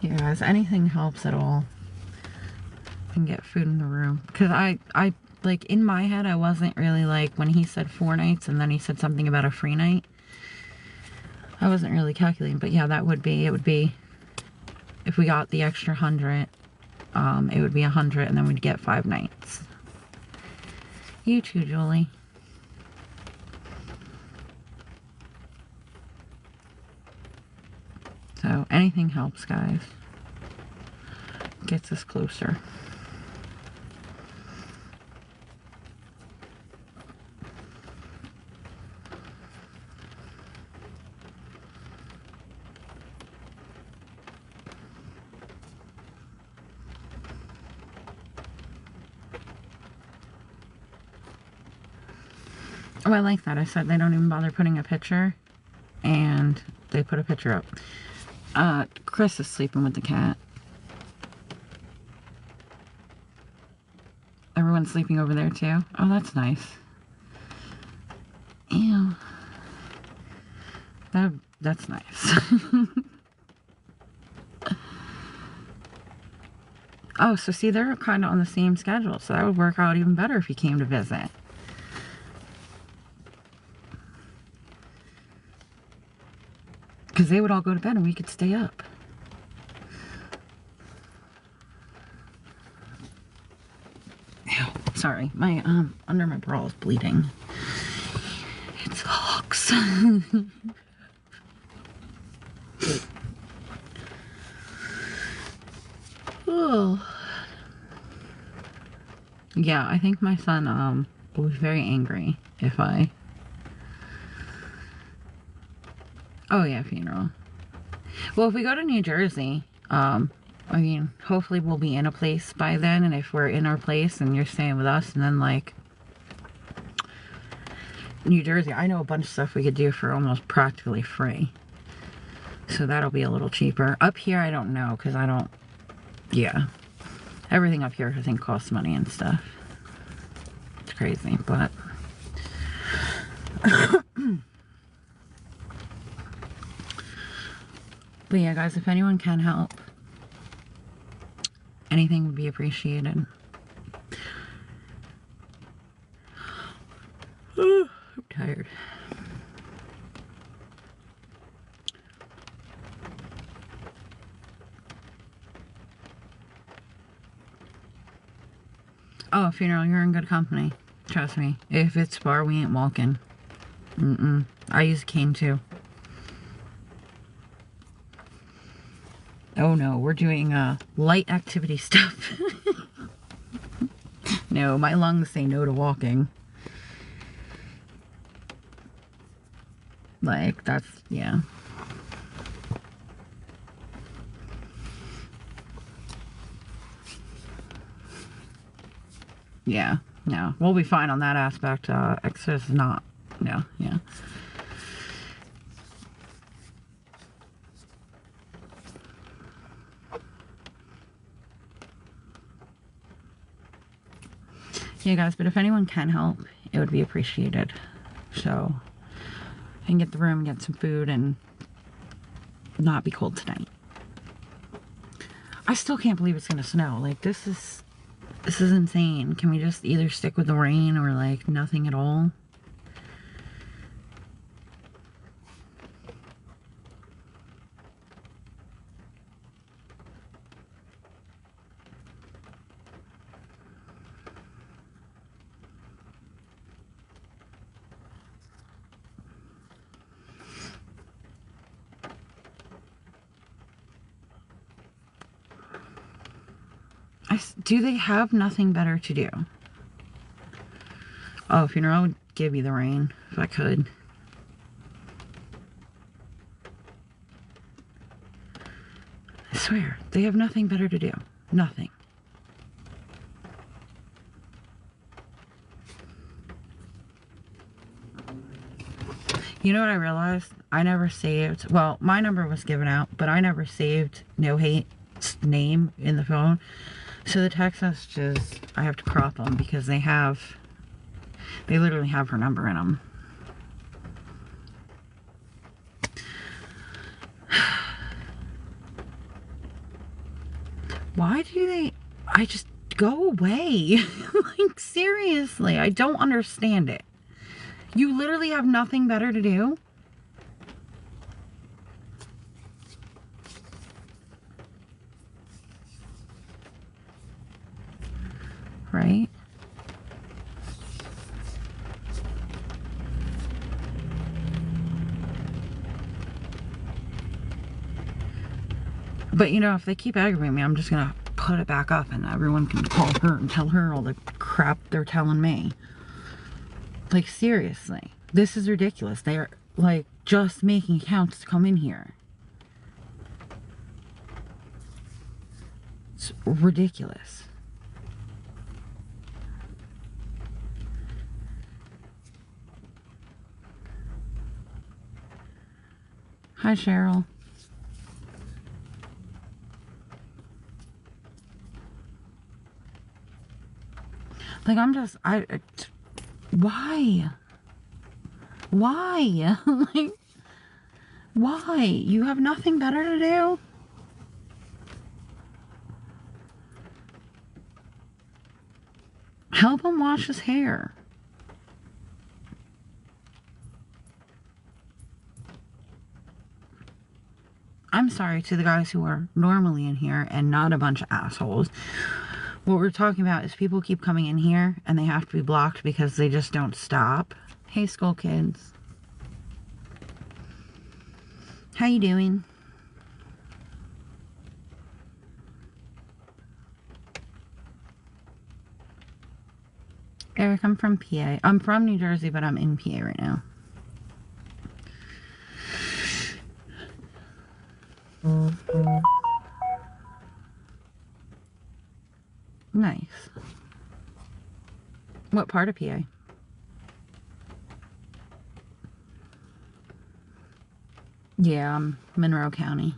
Yeah, guys, anything helps at all. I can get food in the room. Because I like, in my head, I wasn't really, like, when he said 4 nights and then he said something about a free night, I wasn't really calculating. But yeah, it would be, if we got the extra 100, it would be 100 and then we'd get 5 nights. You too, Julie. So anything helps, guys. Gets us closer. Oh, I like that. I said they don't even bother putting a picture, and they put a picture up. Chris is sleeping with the cat. Everyone one sleeping over there too? Oh, that's nice. Ew. That's nice. Oh, so see, they're kind of on the same schedule, so that would work out even better if you came to visit. Because they would all go to bed and we could stay up. Ew, sorry, my under my bra is bleeding. It sucks. Oh. Yeah, I think my son will be very angry if I... Oh yeah, funeral. Well, if we go to New Jersey, I mean, hopefully we'll be in a place by then, and if we're in our place and you're staying with us, and then like New Jersey, I know a bunch of stuff we could do for almost practically free. So that'll be a little cheaper. Up here, I don't know, because I don't... Yeah. Everything up here, I think, costs money and stuff. It's crazy, but... But yeah, guys, if anyone can help, anything would be appreciated. I'm tired. Oh, funeral, you're in good company. Trust me. If it's far, we ain't walking. I use a cane too. Oh no, we're doing light activity stuff. No, my lungs say no to walking. Like, that's, yeah. Yeah, no. We'll be fine on that aspect. Exercise is not. No, yeah. Yeah, guys, but if anyone can help, it would be appreciated. So, I can get the room, get some food, and not be cold tonight. I still can't believe it's gonna snow. Like, this is insane. Can we just either stick with the rain or, like, nothing at all? Do they have nothing better to do? Oh, funeral, I would give you the rain if I could. I swear, they have nothing better to do. Nothing. You know what I realized? I never saved, well, my number was given out, but I never saved No Hate's name in the phone. So the text messages, I have to crop them because they literally have her number in them. Why do they, I just, go away. Like, seriously, I don't understand it. You literally have nothing better to do? Right? But, you know, if they keep aggravating me, I'm just gonna put it back up and everyone can call her and tell her all the crap they're telling me. Like, seriously. This is ridiculous. They're, like, just making accounts to come in here. It's ridiculous. Hi, Cheryl. Like, I'm just, why? Why? Like, why? You have nothing better to do? Help him wash his hair. I'm sorry to the guys who are normally in here and not a bunch of assholes. What we're talking about is people keep coming in here and they have to be blocked because they just don't stop. Hey, school kids. How you doing? Eric, I'm from PA. I'm from New Jersey, but I'm in PA right now. Nice. What part of PA? Yeah, I'm Monroe County.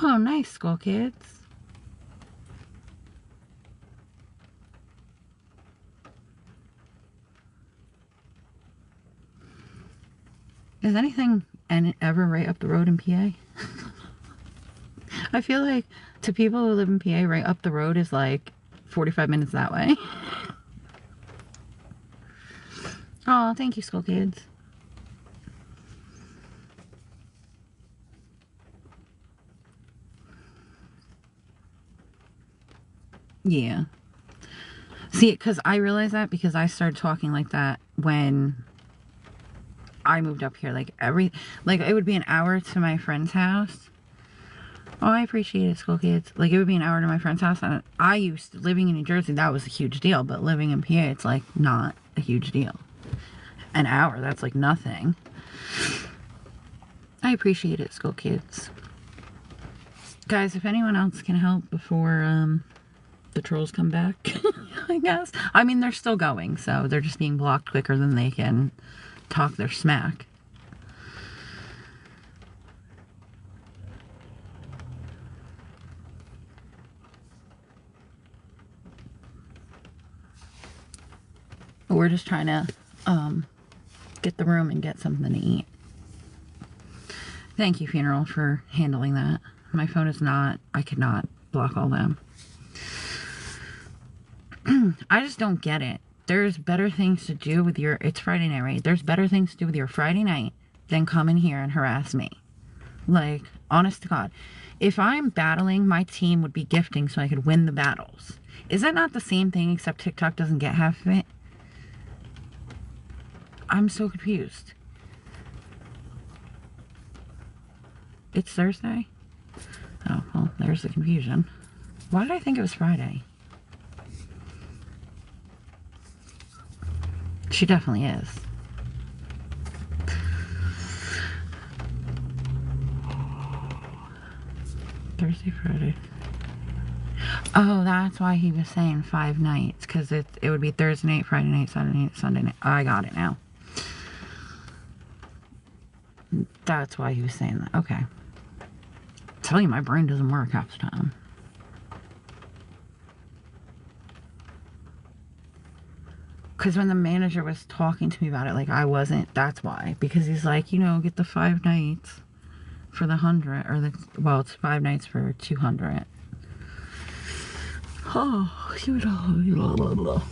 Oh, nice, school kids. Is anything ever right up the road in PA? I feel like to people who live in PA, right up the road is like 45 minutes that way. Oh, thank you, school kids. Yeah. See, because I realized that because I started talking like that when I moved up here. Like, it would be an hour to my friend's house. Oh, I appreciate it, school kids. Like, it would be an hour to my friend's house. And I used to, living in New Jersey, that was a huge deal. But living in PA, it's, like, not a huge deal. An hour, that's, like, nothing. I appreciate it, school kids. Guys, if anyone else can help before, the trolls come back, I guess. I mean, they're still going, so they're just being blocked quicker than they can talk their smack. We're just trying to get the room and get something to eat. Thank you, Funeral, for handling that. My phone is not, I could not block all them. I just don't get it. There's better things to do with your, it's Friday night, right? There's better things to do with your Friday night than come in here and harass me. Like, honest to God. If I'm battling, my team would be gifting so I could win the battles. Is that not the same thing except TikTok doesn't get half of it? I'm so confused. It's Thursday? Oh, well, there's the confusion. Why did I think it was Friday? She definitely is. Thursday, Friday. Oh, that's why he was saying 5 nights. Because it would be Thursday night, Friday night, Saturday night, Sunday night. I got it now. That's why he was saying that. Okay. I tell you, my brain doesn't work half the time. Because when the manager was talking to me about it, like, I wasn't, that's why. Because he's like, you know, get the 5 nights for the 100, or the, well, it's 5 nights for 200. Oh, blah, blah, blah.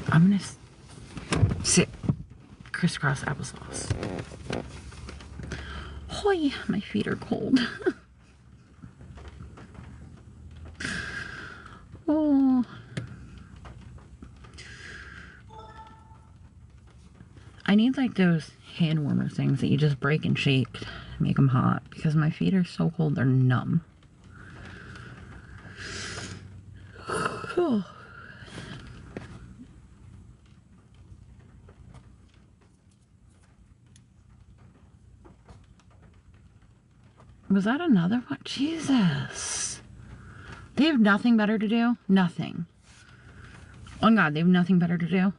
I'm gonna sit crisscross applesauce. Hoy, my feet are cold. Oh. I need like those hand warmer things that you just break and shake to make them hot because my feet are so cold they're numb. Was that another one? Jesus. They have nothing better to do? Nothing. Oh God, they have nothing better to do?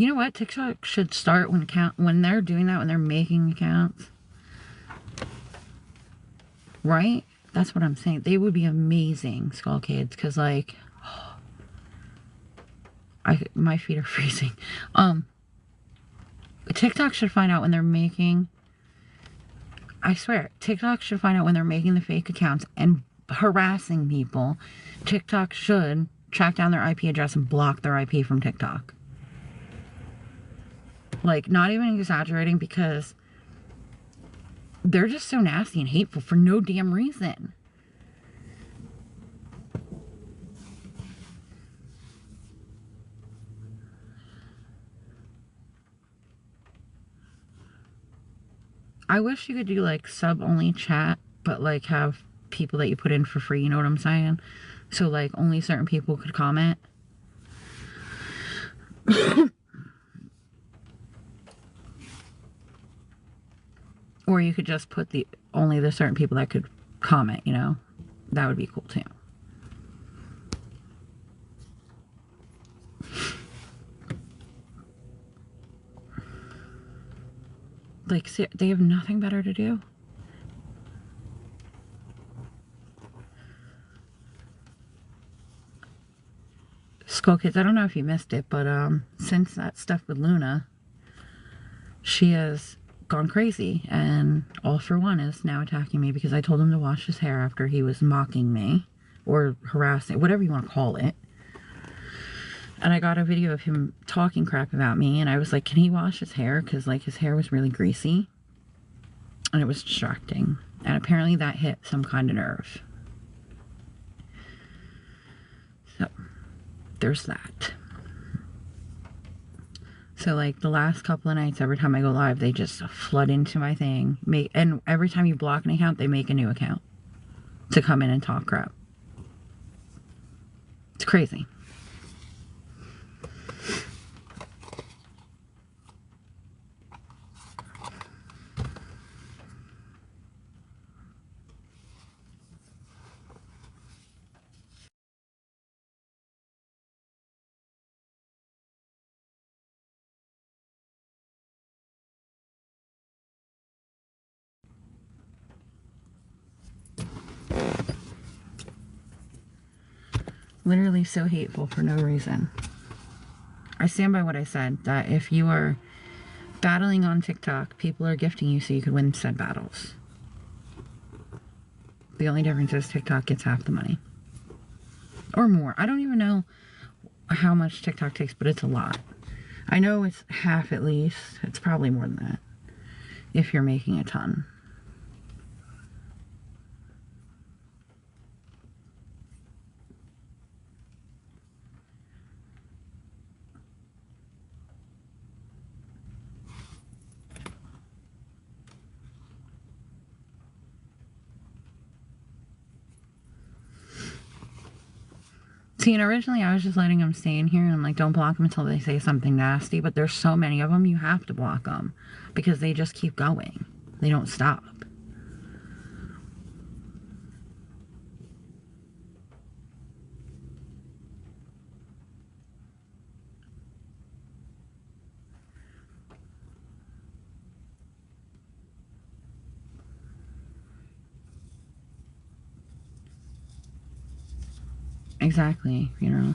You know what? TikTok should start when they're doing that, when they're making accounts. Right? That's what I'm saying. They would be amazing, Skull Kids, because, like, my feet are freezing. TikTok should find out when they're making, I swear, TikTok should find out when they're making the fake accounts and harassing people. TikTok should track down their IP address and block their IP from TikTok. Like, not even exaggerating, because they're just so nasty and hateful for no damn reason. I wish you could do, like, sub-only chat, but, like, have people that you put in for free, you know what I'm saying? So, like, only certain people could comment. Or you could just put only the certain people that could comment, you know? That would be cool, too. Like, they have nothing better to do. Skull Kids, I don't know if you missed it, but since that stuff with Luna, she has gone crazy, and All For One is now attacking me because I told him to wash his hair after he was mocking me, or harassing, whatever you want to call it. And I got a video of him talking crap about me, and I was like, can he wash his hair? Because, like, his hair was really greasy, and it was distracting. And apparently that hit some kind of nerve. So, there's that. So, like, the last couple of nights, every time I go live, they just flood into my thing. And every time you block an account, they make a new account to come in and talk crap. It's crazy. Literally so hateful for no reason. I stand by what I said, that if you are battling on TikTok, people are gifting you so you could win said battles. The only difference is TikTok gets half the money. Or more. I don't even know how much TikTok takes, but it's a lot. I know it's half at least. It's probably more than that, if you're making a ton. See, and originally I was just letting them stay in here, and I'm like, don't block them until they say something nasty, but there's so many of them, you have to block them, because they just keep going. They don't stop. Exactly, you know.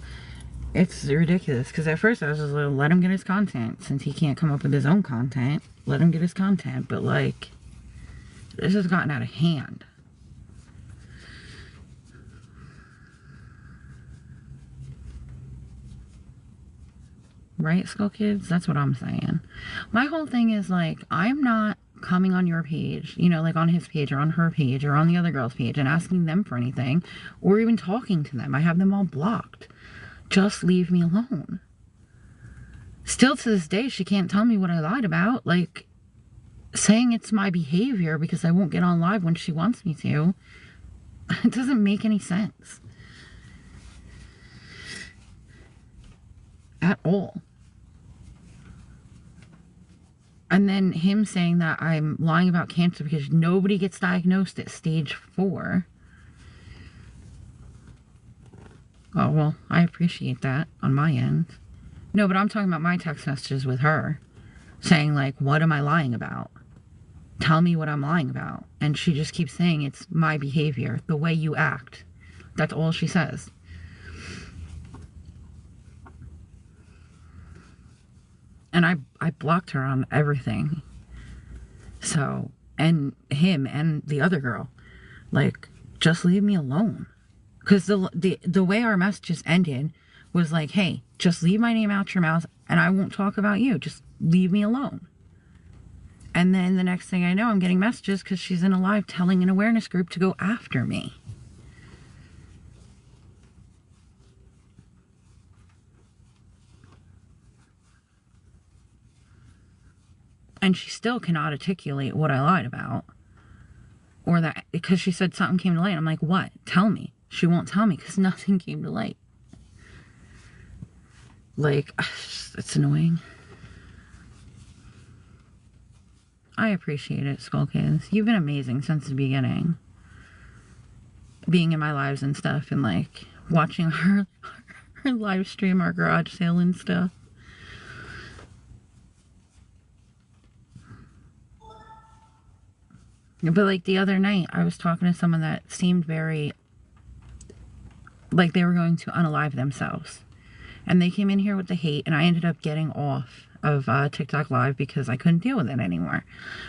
It's ridiculous, because at first I was just like, let him get his content. Since he can't come up with his own content, let him get his content. But, like, this has gotten out of hand. Right, Skull Kids? That's what I'm saying. My whole thing is, like, I'm not coming on your page, you know, like on his page or on her page or on the other girl's page and asking them for anything or even talking to them. I have them all blocked. Just leave me alone. Still to this day, she can't tell me what I lied about. Like, saying it's my behavior because I won't get on live when she wants me to. It doesn't make any sense. At all. And then him saying that I'm lying about cancer because nobody gets diagnosed at stage 4. Oh, well, I appreciate that on my end. No, but I'm talking about my text messages with her. Saying, like, what am I lying about? Tell me what I'm lying about. And she just keeps saying it's my behavior, the way you act. That's all she says. And I blocked her on everything. So, and him and the other girl. Like, just leave me alone. Because the way our messages ended was like, hey, just leave my name out your mouth and I won't talk about you. Just leave me alone. And then the next thing I know, I'm getting messages because she's in a live telling an awareness group to go after me. And she still cannot articulate what I lied about. Or that, because she said something came to light. I'm like, what? Tell me. She won't tell me because nothing came to light. Like, it's annoying. I appreciate it, Skull Kids. You've been amazing since the beginning. Being in my lives and stuff, and like watching her live stream our garage sale and stuff. But like the other night, I was talking to someone that seemed very like they were going to unalive themselves. And they came in here with the hate, and I ended up getting off of TikTok Live because I couldn't deal with it anymore.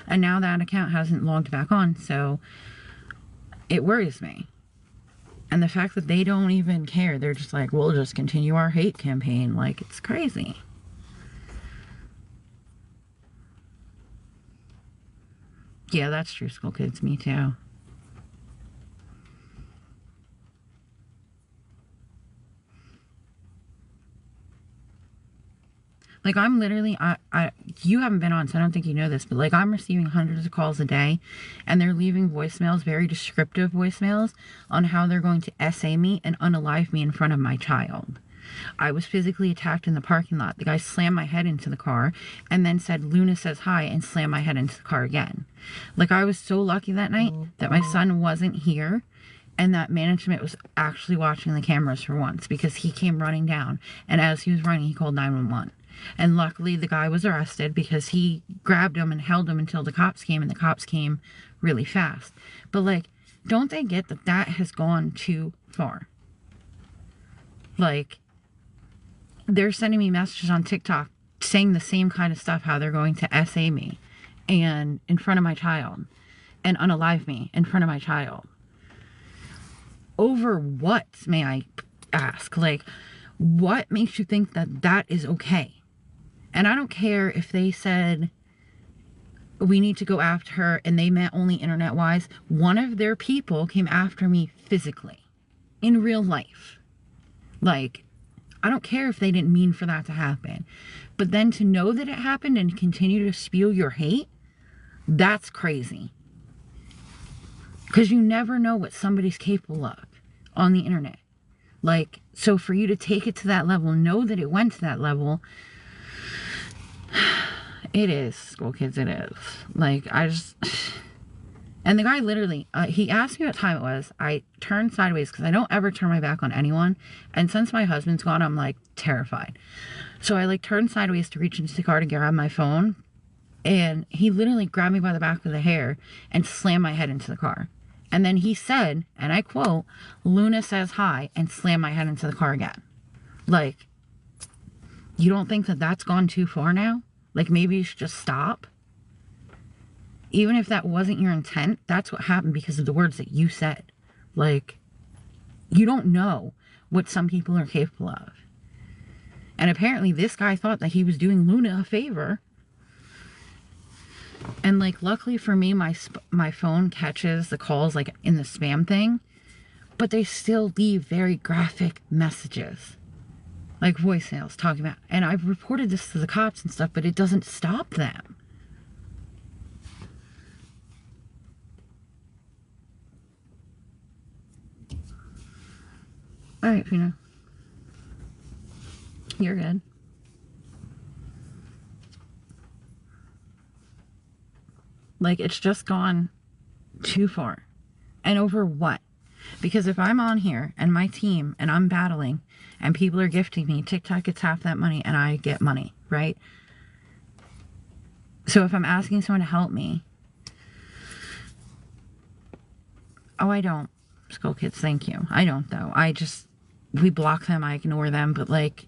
And now that account hasn't logged back on, so it worries me. And the fact that they don't even care, they're just like, we'll just continue our hate campaign. Like, it's crazy. Yeah, that's true, Skull Kids. Me too. Like, I'm literally, you haven't been on, so I don't think you know this, but like, I'm receiving hundreds of calls a day, and they're leaving voicemails, very descriptive voicemails, on how they're going to SA me and unalive me in front of my child. I was physically attacked in the parking lot. The guy slammed my head into the car, and then said, Luna says hi, and slammed my head into the car again. Like, I was so lucky that night that my son wasn't here, and that management was actually watching the cameras for once, because he came running down, and as he was running, he called 911. And luckily the guy was arrested because he grabbed him and held him until the cops came, and the cops came really fast. But like, don't they get that that has gone too far? Like, they're sending me messages on TikTok saying the same kind of stuff, how they're going to SA me and in front of my child and unalive me in front of my child. Over what, may I ask? Like, what makes you think that that is okay? And I don't care if they said we need to go after her and they meant only internet-wise. One of their people came after me physically in real life. Like, I don't care if they didn't mean for that to happen. But then to know that it happened and continue to spew your hate, that's crazy. Because you never know what somebody's capable of on the internet. Like, so for you to take it to that level, know that it went to that level, it is, Skull Kids, it is. Like, I just... And the guy literally, he asked me what time it was. I turned sideways because I don't ever turn my back on anyone. And since my husband's gone, I'm like terrified. So I like turned sideways to reach into the car to grab my phone. And he literally grabbed me by the back of the hair and slammed my head into the car. And then he said, and I quote, Luna says hi, and slammed my head into the car again. Like, you don't think that that's gone too far now? Like, maybe you should just stop? Even if that wasn't your intent, that's what happened because of the words that you said. Like, you don't know what some people are capable of. And apparently this guy thought that he was doing Luna a favor. And like, luckily for me, my phone catches the calls like in the spam thing. But they still leave very graphic messages. Like voicemails talking about, and I've reported this to the cops and stuff, but it doesn't stop them. Alright, Fina. You're good. Like, it's just gone too far. And over what? Because if I'm on here and my team and I'm battling and people are gifting me, TikTok gets half that money and I get money, right? So if I'm asking someone to help me, oh, I don't. Skull Kids, thank you. I don't, though. We block them, I ignore them, but, like,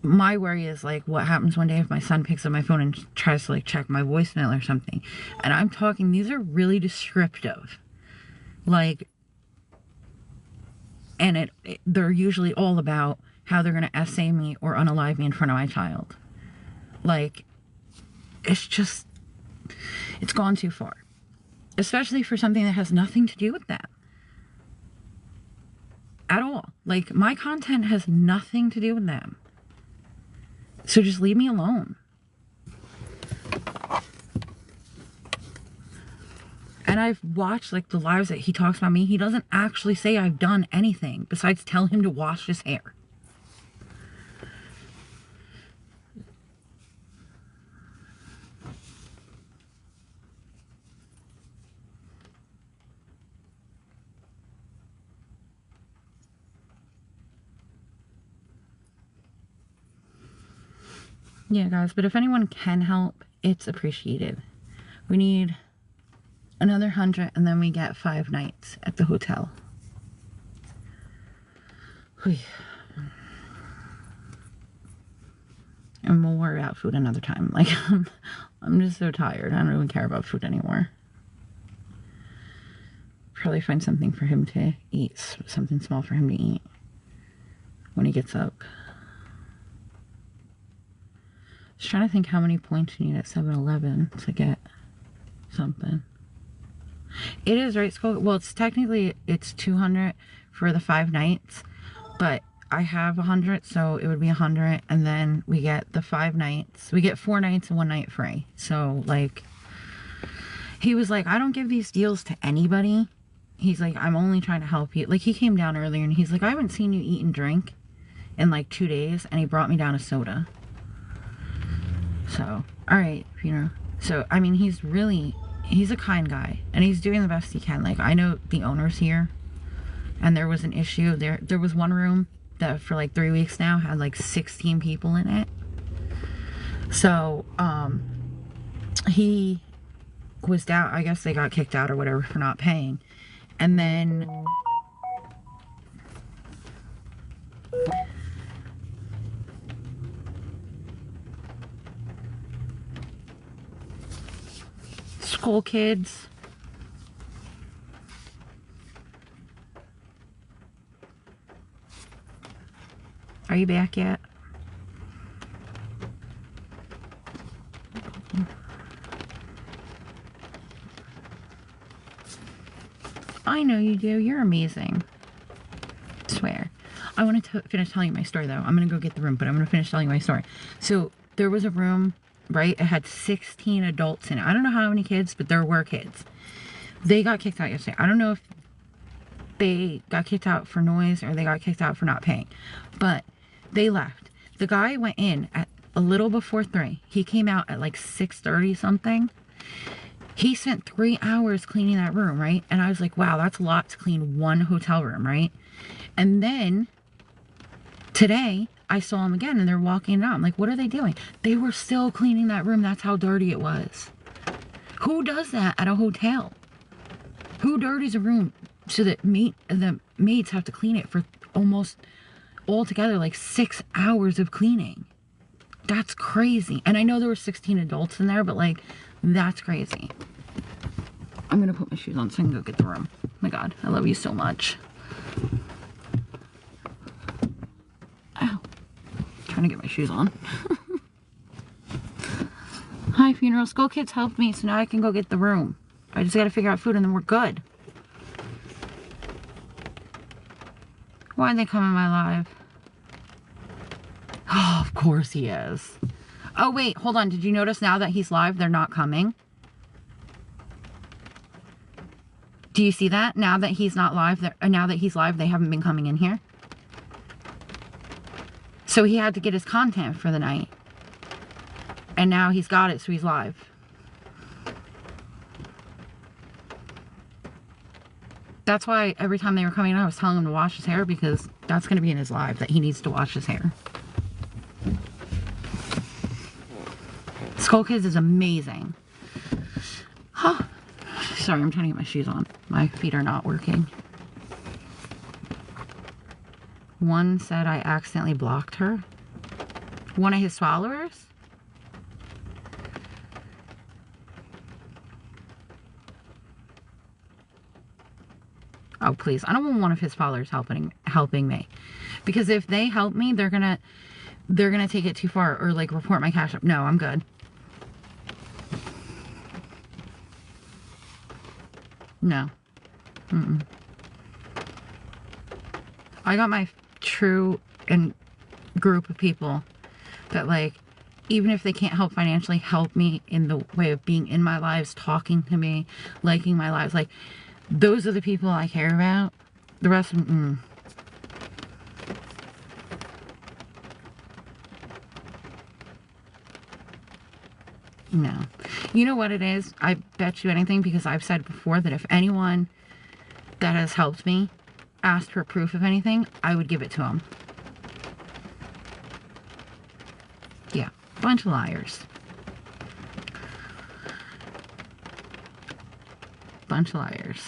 my worry is, like, what happens one day if my son picks up my phone and tries to, like, check my voicemail or something. And I'm talking, these are really descriptive. Like, and they're usually all about how they're going to essay me or unalive me in front of my child. Like, it's gone too far. Especially for something that has nothing to do with that. At all. Like, my content has nothing to do with them. So just leave me alone. And I've watched, like, the lives that he talks about me. He doesn't actually say I've done anything besides tell him to wash his hair. Yeah, guys, but if anyone can help, it's appreciated. We need another 100 and then we get 5 nights at the hotel. And we'll worry about food another time. Like, I'm just so tired. I don't really care about food anymore. Probably find something for him to eat. Something small for him to eat when he gets up. Just trying to think how many points you need at 7-Eleven to get something. It is, right? Well, it's technically, it's 200 for the 5 nights, but I have 100, so it would be 100, and then we get the 5 nights. We get 4 nights and 1 night free. So, like, he was like, I don't give these deals to anybody. He's like, I'm only trying to help you. Like, he came down earlier, and he's like, I haven't seen you eat and drink in, like, 2 days, and he brought me down a soda. So, alright, you know. So, I mean, he's a kind guy, and he's doing the best he can. Like, I know the owners here, and there was an issue. There was one room that for like 3 weeks now had like 16 people in it. So, he was down. I guess they got kicked out or whatever for not paying. And then School Kids. Are you back yet? I know you do. You're amazing. I swear. I want to finish telling you my story, though. I'm going to go get the room, but I'm going to finish telling you my story. So, there was a room, right? It had 16 adults in it. I don't know how many kids, but there were kids. They got kicked out yesterday. I don't know if they got kicked out for noise or they got kicked out for not paying. But they left. The guy went in at a little before 3. He came out at like 6:30 something. He spent 3 hours cleaning that room, right? And I was like, wow, that's a lot to clean one hotel room, right? And then today, I saw him again and they're walking out. I'm like, what are they doing? They were still cleaning that room. That's how dirty it was. Who does that at a hotel? Who dirties a room so that the maids have to clean it for almost altogether like 6 hours of cleaning? That's crazy. And I know there were 16 adults in there, but like, that's crazy. I'm gonna put my shoes on so I can go get the room. Oh my God, I love you so much. Ow. Trying to get my shoes on. Hi, Funeral. Skull Kids helped me, so now I can go get the room. I just gotta figure out food and then we're good. Why'd they come in my live? Oh, of course he is. Oh, wait, hold on. Did you notice now that he's live, they're not coming? Do you see that? Now that he's not live, now that he's live, they haven't been coming in here. So he had to get his content for the night. And now he's got it, so he's live. That's why every time they were coming in, I was telling him to wash his hair, because that's going to be in his live, that he needs to wash his hair. Skull Kids is amazing. Huh. Sorry, I'm trying to get my shoes on. My feet are not working. One said I accidentally blocked her. One of his followers? Oh, please. I don't want one of his followers helping me. Because if they help me, they're gonna take it too far, or like report my Cash App. No, I'm good. No. Mm-mm. I got my true and group of people that, like, even if they can't help financially, help me in the way of being in my lives, talking to me, liking my lives. Like, those are the people I care about. The rest of them, no. You know what it is? I bet you anything, because I've said before that if anyone that has helped me asked for proof of anything, I would give it to them. Yeah, bunch of liars. Bunch of liars.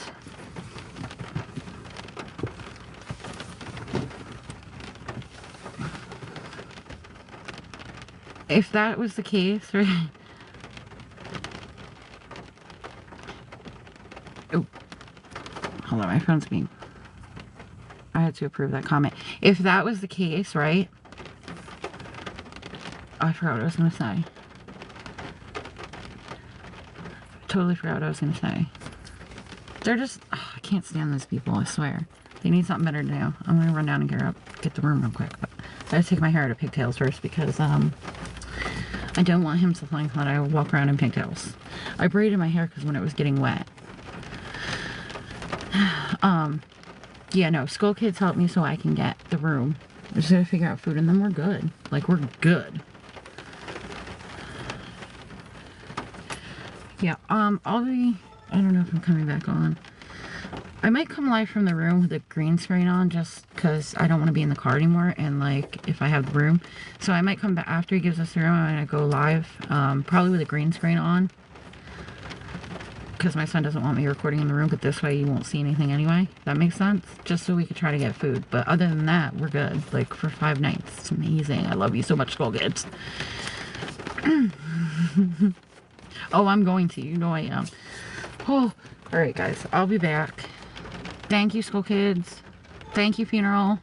If that was the case, right? Oh, hold on, my phone's being... I had to approve that comment. If that was the case, right? Oh, I forgot what I was going to say. Totally forgot what I was going to say. They're just... Oh, I can't stand those people, I swear. They need something better to do. I'm going to run down and get the room real quick. But I have to take my hair out of pigtails first, because I don't want him to think that I walk around in pigtails. I braided my hair because when it was getting wet. Yeah, no, Skull Kids helped me so I can get the room. I just gotta figure out food, and then we're good. Like, we're good. Yeah, I'll be... I don't know if I'm coming back on. I might come live from the room with a green screen on, just because I don't want to be in the car anymore, and, like, if I have the room. So I might come back after he gives us the room. I'm gonna go live, probably with a green screen on. Because my son doesn't want me recording in the room, but this way you won't see anything anyway. That makes sense? Just so we could try to get food. But other than that, we're good. Like, for 5 nights. It's amazing. I love you so much, Skull Kids. Oh, I'm going to. You know I am. Oh, alright, guys. I'll be back. Thank you, Skull Kids. Thank you, Funeral.